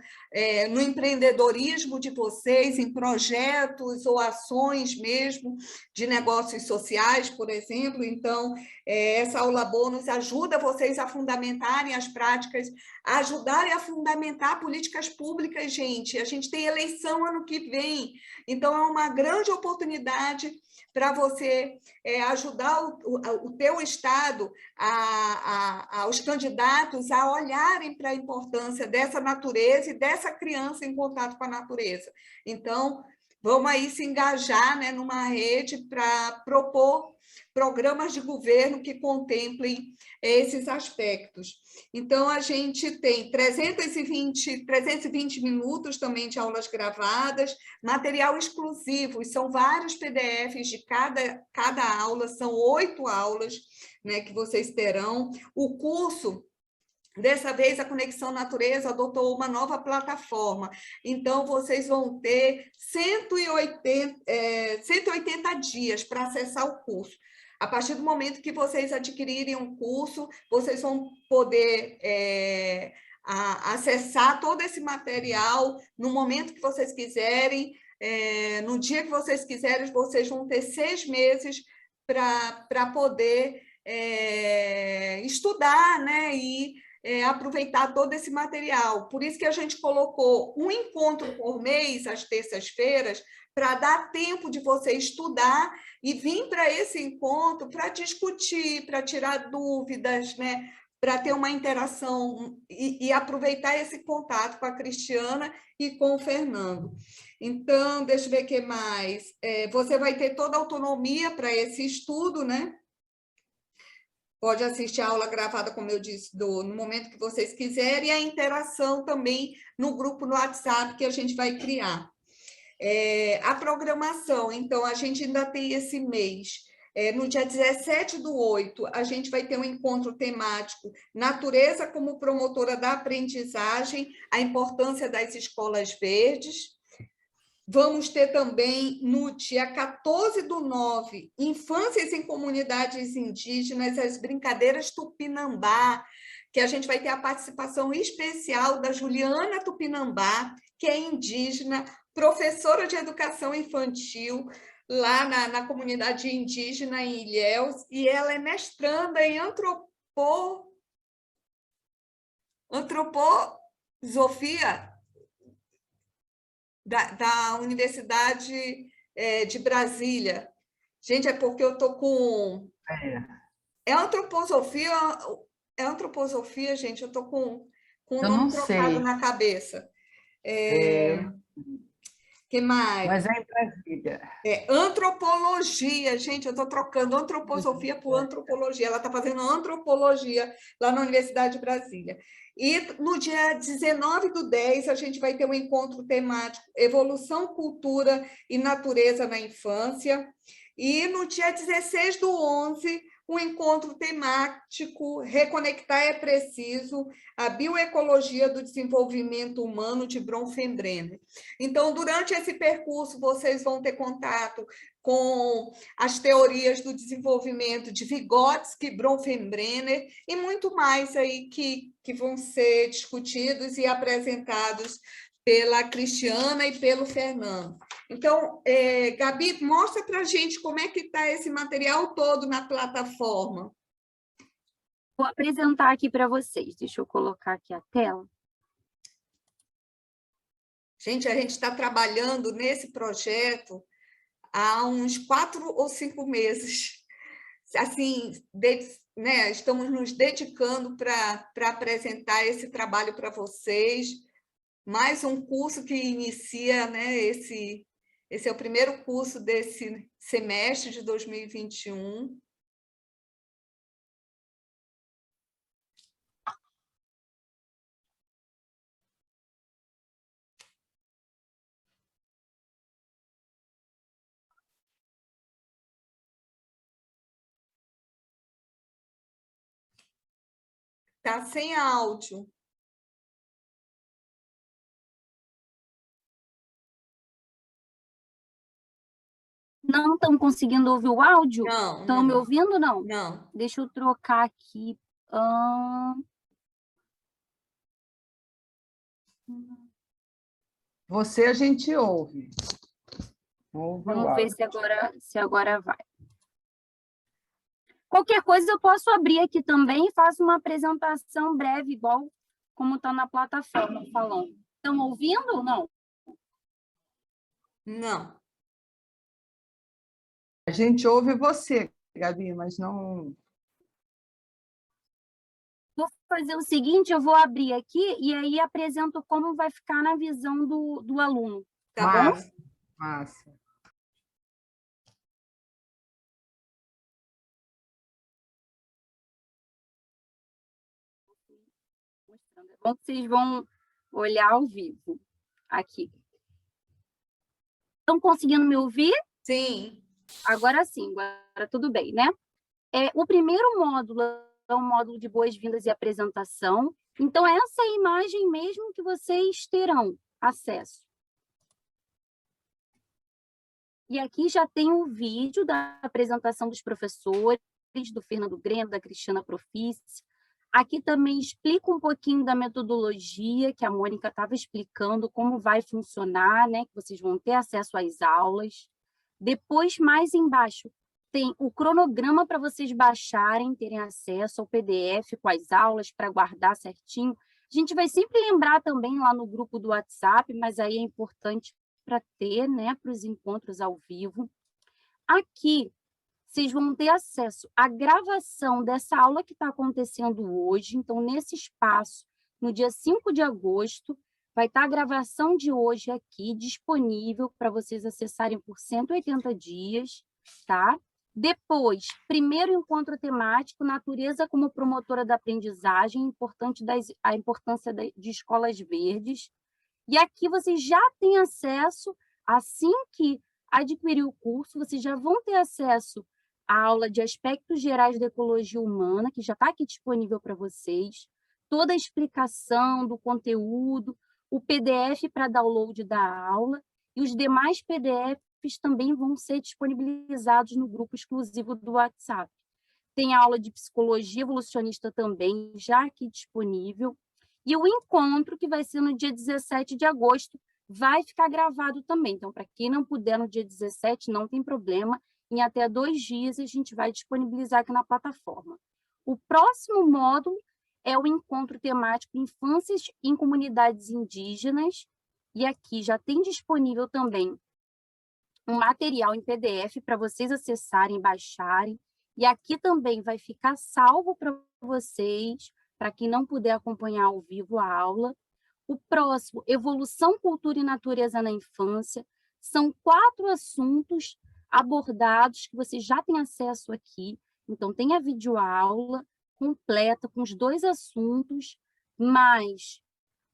Speaker 1: no empreendedorismo de vocês, em projetos ou ações mesmo de negócios sociais, por exemplo. Então, essa aula bônus ajuda vocês a fundamentarem as práticas, a ajudarem a fundamentar políticas públicas, gente. A gente tem eleição ano que vem, então é uma grande oportunidade para você ajudar o teu Estado, os candidatos a olharem para a importância dessa natureza e dessa criança em contato com a natureza. Então, vamos aí se engajar, né, numa rede para propor programas de governo que contemplem esses aspectos. Então, a gente tem 320 minutos também de aulas gravadas, material exclusivo, são vários PDFs de cada aula, são 8 aulas, né, que vocês terão. O curso, dessa vez, a Conexão Natureza adotou uma nova plataforma, então vocês vão ter 180 dias para acessar o curso. A partir do momento que vocês adquirirem um curso, vocês vão poder acessar todo esse material no momento que vocês quiserem, no dia que vocês quiserem. Vocês vão ter 6 meses para poder estudar, né? E aproveitar todo esse material. Por isso que a gente colocou um encontro por mês, às terças-feiras, para dar tempo de você estudar e vir para esse encontro para discutir, para tirar dúvidas, né? Para ter uma interação e aproveitar esse contato com a Cristiana e com o Fernando. Então, deixa eu ver o que mais. Você vai ter toda a autonomia para esse estudo, né? Pode assistir a aula gravada, como eu disse, no momento que vocês quiserem, e a interação também no grupo no WhatsApp que a gente vai criar. A programação, então, a gente ainda tem esse mês. No dia 17/8, a gente vai ter um encontro temático Natureza como promotora da aprendizagem, a importância das escolas verdes. Vamos ter também, no dia 14/9, Infâncias em Comunidades Indígenas, as brincadeiras Tupinambá, que a gente vai ter a participação especial da Juliana Tupinambá, que é indígena, professora de educação infantil, lá na comunidade indígena em Ilhéus, e ela é mestranda em antroposofia da Universidade de Brasília. Gente, é porque eu estou com... É antroposofia, gente, eu estou com um nome trocado na cabeça. Que mais?
Speaker 3: Mas é em Brasília.
Speaker 1: Antropologia, gente, eu estou trocando antroposofia por antropologia. Ela está fazendo antropologia lá na Universidade de Brasília. E no dia 19/10, a gente vai ter um encontro temático Evolução, Cultura e Natureza na Infância. E no dia 16/11, um encontro temático Reconectar é Preciso, a Bioecologia do Desenvolvimento Humano, de Bronfenbrenner. Então, durante esse percurso, vocês vão ter contato com as teorias do desenvolvimento de Vygotsky, Bronfenbrenner e muito mais aí que vão ser discutidos e apresentados pela Cristiana e pelo Fernando. Então, Gabi, mostra para a gente como é que está esse material todo na plataforma.
Speaker 2: Vou apresentar aqui para vocês. Deixa eu colocar aqui a tela.
Speaker 1: Gente, a gente está trabalhando nesse projeto há uns 4 ou 5 meses. Assim, né, estamos nos dedicando para apresentar esse trabalho para vocês. Mais um curso que inicia, né, esse é o primeiro curso desse semestre de 2021. Está sem áudio.
Speaker 2: Não estão conseguindo ouvir o áudio?
Speaker 1: Não.
Speaker 2: Estão me ouvindo, não?
Speaker 1: Não.
Speaker 2: Deixa eu trocar aqui.
Speaker 3: Você a gente ouve.
Speaker 2: Vamos ver se agora vai. Qualquer coisa eu posso abrir aqui também e faço uma apresentação breve, igual como está na plataforma falando. Estão ouvindo ou não?
Speaker 1: Não.
Speaker 3: A gente ouve você, Gabi, mas não...
Speaker 2: Vou fazer o seguinte, eu vou abrir aqui e aí apresento como vai ficar na visão do aluno. Tá bom?
Speaker 3: Massa.
Speaker 2: É bom que vocês vão olhar ao vivo aqui. Estão conseguindo me ouvir?
Speaker 1: Sim.
Speaker 2: Agora sim, agora tudo bem, né? O primeiro módulo é o módulo de boas-vindas e apresentação. Então, essa é a imagem mesmo que vocês terão acesso. E aqui já tem o vídeo da apresentação dos professores, do Fernando Greno, da Cristiana Profici. Aqui também explica um pouquinho da metodologia, que a Mônica estava explicando, como vai funcionar, né? Que vocês vão ter acesso às aulas. Depois, mais embaixo, tem o cronograma para vocês baixarem, terem acesso ao PDF com as aulas para guardar certinho. A gente vai sempre lembrar também lá no grupo do WhatsApp, mas aí é importante para ter, né, para os encontros ao vivo. Aqui, vocês vão ter acesso à gravação dessa aula que está acontecendo hoje. Então, nesse espaço, no dia 5 de agosto, vai estar a gravação de hoje aqui disponível para vocês acessarem por 180 dias, tá? Depois, primeiro encontro temático, natureza como promotora da aprendizagem, a importância de escolas verdes. E aqui vocês já têm acesso, assim que adquirir o curso, vocês já vão ter acesso à aula de aspectos gerais da ecologia humana, que já está aqui disponível para vocês, toda a explicação do conteúdo, o PDF para download da aula, e os demais PDFs também vão ser disponibilizados no grupo exclusivo do WhatsApp. Tem a aula de psicologia evolucionista também, já aqui disponível, e o encontro, que vai ser no dia 17 de agosto, vai ficar gravado também. Então, para quem não puder no dia 17, não tem problema, em até 2 dias a gente vai disponibilizar aqui na plataforma. O próximo módulo é o encontro temático Infâncias em Comunidades Indígenas, e aqui já tem disponível também um material em PDF para vocês acessarem, baixarem, e aqui também vai ficar salvo para vocês, para quem não puder acompanhar ao vivo a aula. O próximo, Evolução, Cultura e Natureza na Infância, são 4 assuntos abordados que vocês já têm acesso aqui. Então, tem a videoaula completa com os 2 assuntos, mais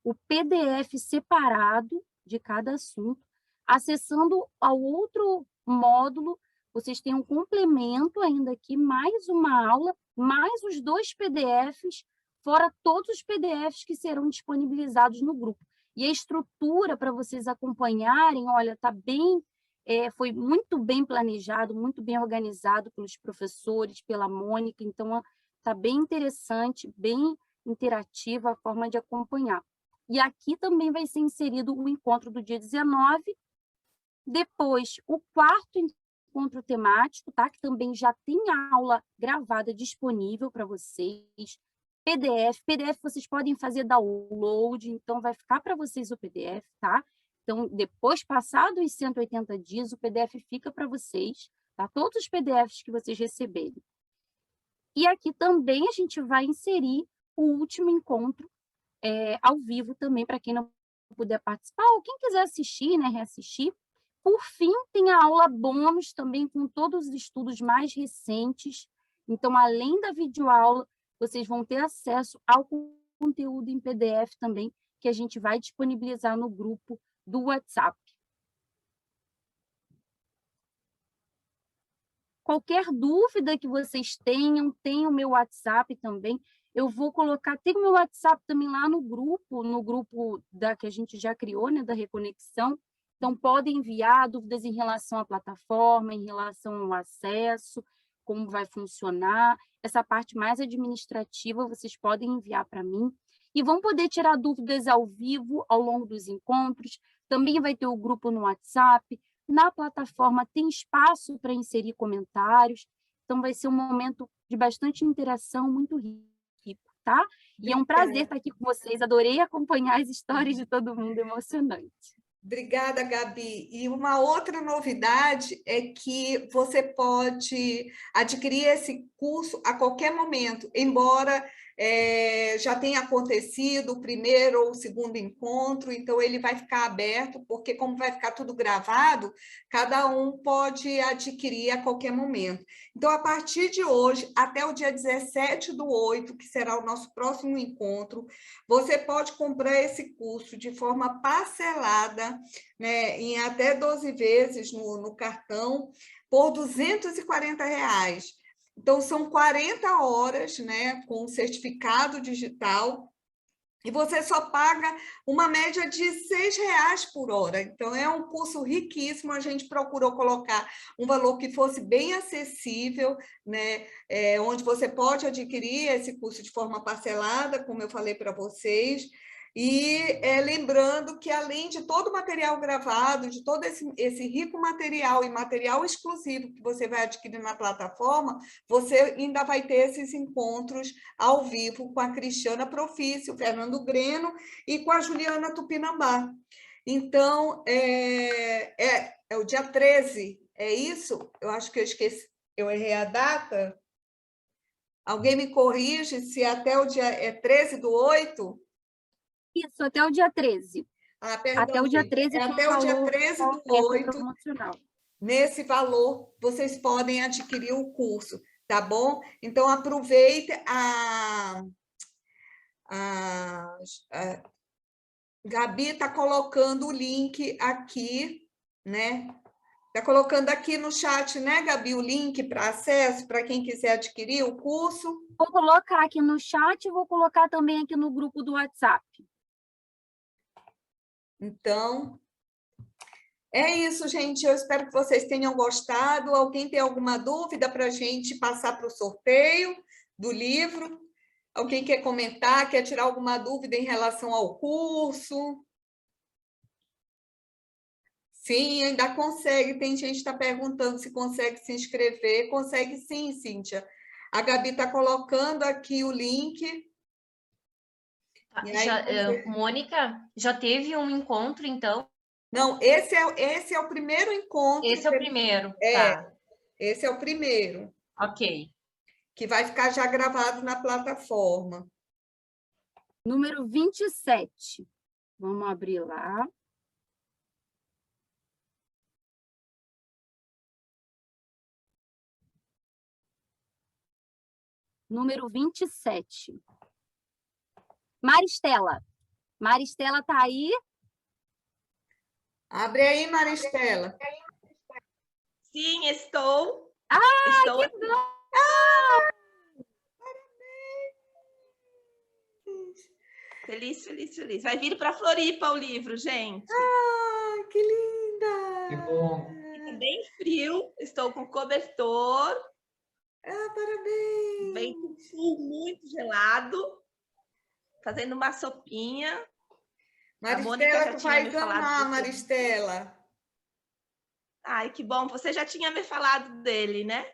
Speaker 2: o PDF separado de cada assunto. Acessando ao outro módulo, vocês têm um complemento ainda aqui, mais uma aula, mais os 2 PDFs, fora todos os PDFs que serão disponibilizados no grupo. E a estrutura para vocês acompanharem, olha, tá bem, foi muito bem planejado, muito bem organizado pelos professores, pela Mônica, então está bem interessante, bem interativa a forma de acompanhar. E aqui também vai ser inserido o encontro do dia 19, depois o 4º encontro temático, tá? Que também já tem a aula gravada disponível para vocês, PDF vocês podem fazer download, então vai ficar para vocês o PDF, tá? Então, depois, passados os 180 dias, o PDF fica para vocês, tá? Todos os PDFs que vocês receberem. E aqui também a gente vai inserir o último encontro ao vivo também, para quem não puder participar, ou quem quiser assistir, né, reassistir. Por fim, tem a aula bônus também com todos os estudos mais recentes. Então, além da videoaula, vocês vão ter acesso ao conteúdo em PDF também, que a gente vai disponibilizar no grupo do WhatsApp. Qualquer dúvida que vocês tenham, tem o meu WhatsApp também. Eu vou colocar, tem o meu WhatsApp também lá no grupo que a gente já criou, né, da Reconexão. Então, podem enviar dúvidas em relação à plataforma, em relação ao acesso, como vai funcionar. Essa parte mais administrativa, vocês podem enviar para mim. E vão poder tirar dúvidas ao vivo, ao longo dos encontros. Também vai ter o grupo no WhatsApp. Na plataforma tem espaço para inserir comentários. Então, vai ser um momento de bastante interação, muito rico, tá? E é um prazer estar aqui com vocês. Adorei acompanhar as histórias de todo mundo, emocionante.
Speaker 1: Obrigada, Gabi. E uma outra novidade é que você pode adquirir esse curso a qualquer momento, embora já tenha acontecido o primeiro ou o segundo encontro, então ele vai ficar aberto, porque como vai ficar tudo gravado, cada um pode adquirir a qualquer momento. Então, a partir de hoje, até o dia 17/8, que será o nosso próximo encontro, você pode comprar esse curso de forma parcelada, né, em até 12 vezes no cartão, por R$ 240. Então, são 40 horas, né, com certificado digital, e você só paga uma média de R$ 6 por hora. Então, é um curso riquíssimo, a gente procurou colocar um valor que fosse bem acessível, né, onde você pode adquirir esse curso de forma parcelada, como eu falei para vocês, E lembrando que, além de todo o material gravado, de todo esse rico material e material exclusivo que você vai adquirir na plataforma, você ainda vai ter esses encontros ao vivo com a Cristiana Profício, o Fernando Greno e com a Juliana Tupinambá. Então, é o dia 13, é isso? Eu acho que eu esqueci, eu errei a data. Alguém me corrige se até o dia 13/8?
Speaker 2: Isso, até o dia 13.
Speaker 1: Perdão,
Speaker 2: até o dia
Speaker 1: gente.
Speaker 2: 13
Speaker 1: até o dia 13/8,
Speaker 2: promocional.
Speaker 1: nesse valor, vocês podem adquirir o curso, tá bom? Então, aproveite a Gabi está colocando o link aqui, né? Está colocando aqui no chat, né, Gabi, o link para acesso, para quem quiser adquirir o curso.
Speaker 2: Vou colocar aqui no chat e vou colocar também aqui no grupo do WhatsApp.
Speaker 1: Então, é isso, gente. Eu espero que vocês tenham gostado. Alguém tem alguma dúvida para a gente passar para o sorteio do livro? Alguém quer comentar, quer tirar alguma dúvida em relação ao curso? Sim, ainda consegue. Tem gente que está perguntando se consegue se inscrever. Consegue sim, Cíntia. A Gabi está colocando aqui o link.
Speaker 6: Mônica, já teve um encontro, então?
Speaker 1: Não, esse é o primeiro encontro.
Speaker 6: Esse é o primeiro,
Speaker 1: tá. Esse é o primeiro.
Speaker 6: Ok.
Speaker 1: Que vai ficar já gravado na plataforma.
Speaker 2: Número 27. Vamos abrir lá. Número 27. Maristela. Maristela está aí?
Speaker 1: Abre aí, Maristela.
Speaker 7: Sim, estou.
Speaker 2: Estou que bom!
Speaker 7: Feliz, feliz, feliz. Vai vir para Floripa o livro, gente.
Speaker 1: Que linda!
Speaker 4: Que bom.
Speaker 7: Fica bem frio, estou com cobertor.
Speaker 1: Parabéns!
Speaker 7: Vem com sul muito gelado, fazendo uma sopinha.
Speaker 1: Maristela, tu vai amar, Maristela.
Speaker 7: Ai, que bom. Você já tinha me falado dele, né?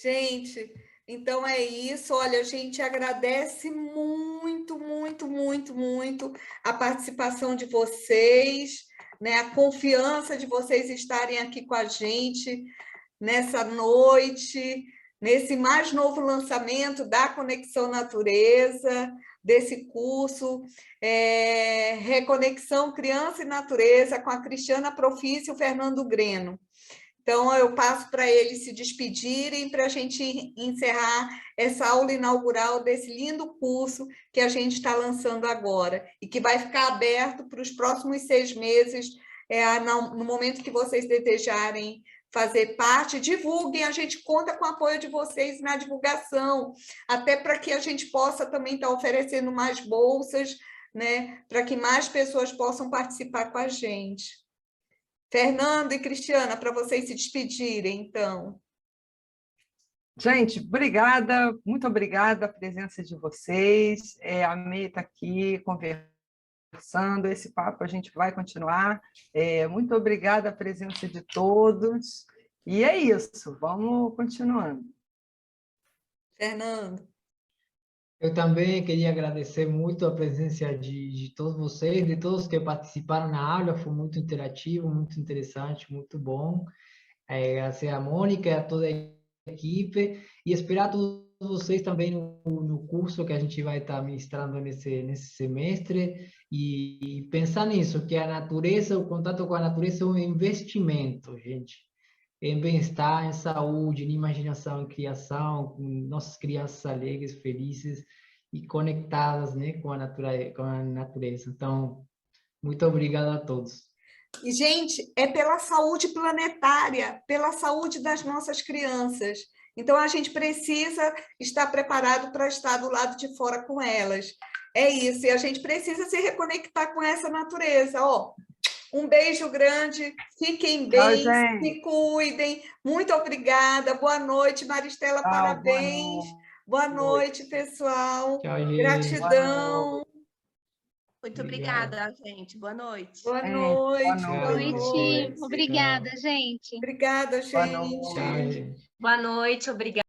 Speaker 1: Gente, então é isso. Olha, a gente agradece muito, muito, muito, muito a participação de vocês, né? A confiança de vocês estarem aqui com a gente nessa noite, nesse mais novo lançamento da Conexão Natureza, desse curso, Reconexão Criança e Natureza, com a Cristiana Profício e o Fernando Greno. Então, eu passo para eles se despedirem, para a gente encerrar essa aula inaugural desse lindo curso que a gente está lançando agora, e que vai ficar aberto para os próximos 6 meses, no momento que vocês desejarem fazer parte, divulguem, a gente conta com o apoio de vocês na divulgação, até para que a gente possa também estar oferecendo mais bolsas, né, para que mais pessoas possam participar com a gente. Fernando e Cristiana, para vocês se despedirem, então.
Speaker 3: Gente, obrigada, muito obrigada a presença de vocês. A May está aqui conversando, esse papo a gente vai continuar. Muito obrigada a presença de todos. E é isso, vamos continuando.
Speaker 1: Fernando.
Speaker 4: Eu também queria agradecer muito a presença de todos vocês, de todos que participaram na aula, foi muito interativo, muito interessante, muito bom. Agradecer a Mônica e a toda a equipe, e esperar todos vocês também no curso que a gente vai estar ministrando nesse semestre, e pensar nisso, que a natureza, o contato com a natureza é um investimento, gente. Em bem-estar, em saúde, em imaginação, em criação, com nossas crianças alegres, felizes e conectadas, né, com a natureza. Então, muito obrigado a todos.
Speaker 1: E, gente, é pela saúde planetária, pela saúde das nossas crianças. Então, a gente precisa estar preparado para estar do lado de fora com elas. É isso, e a gente precisa se reconectar com essa natureza, ó. Um beijo grande, fiquem bem, se cuidem. Muito obrigada, boa noite, Maristela, parabéns. Boa noite, pessoal.
Speaker 4: Tchau, gente.
Speaker 1: Gratidão.
Speaker 7: Muito
Speaker 4: Obrigado.
Speaker 7: obrigada, gente. Boa noite.
Speaker 1: Boa
Speaker 3: Boa
Speaker 1: noite.
Speaker 4: Tchau,
Speaker 1: Boa
Speaker 4: gente.
Speaker 1: noite.
Speaker 8: Obrigada, gente.
Speaker 1: Obrigada,
Speaker 3: Boa
Speaker 1: gente.
Speaker 4: Tchau, gente.
Speaker 6: Boa noite, obrigada.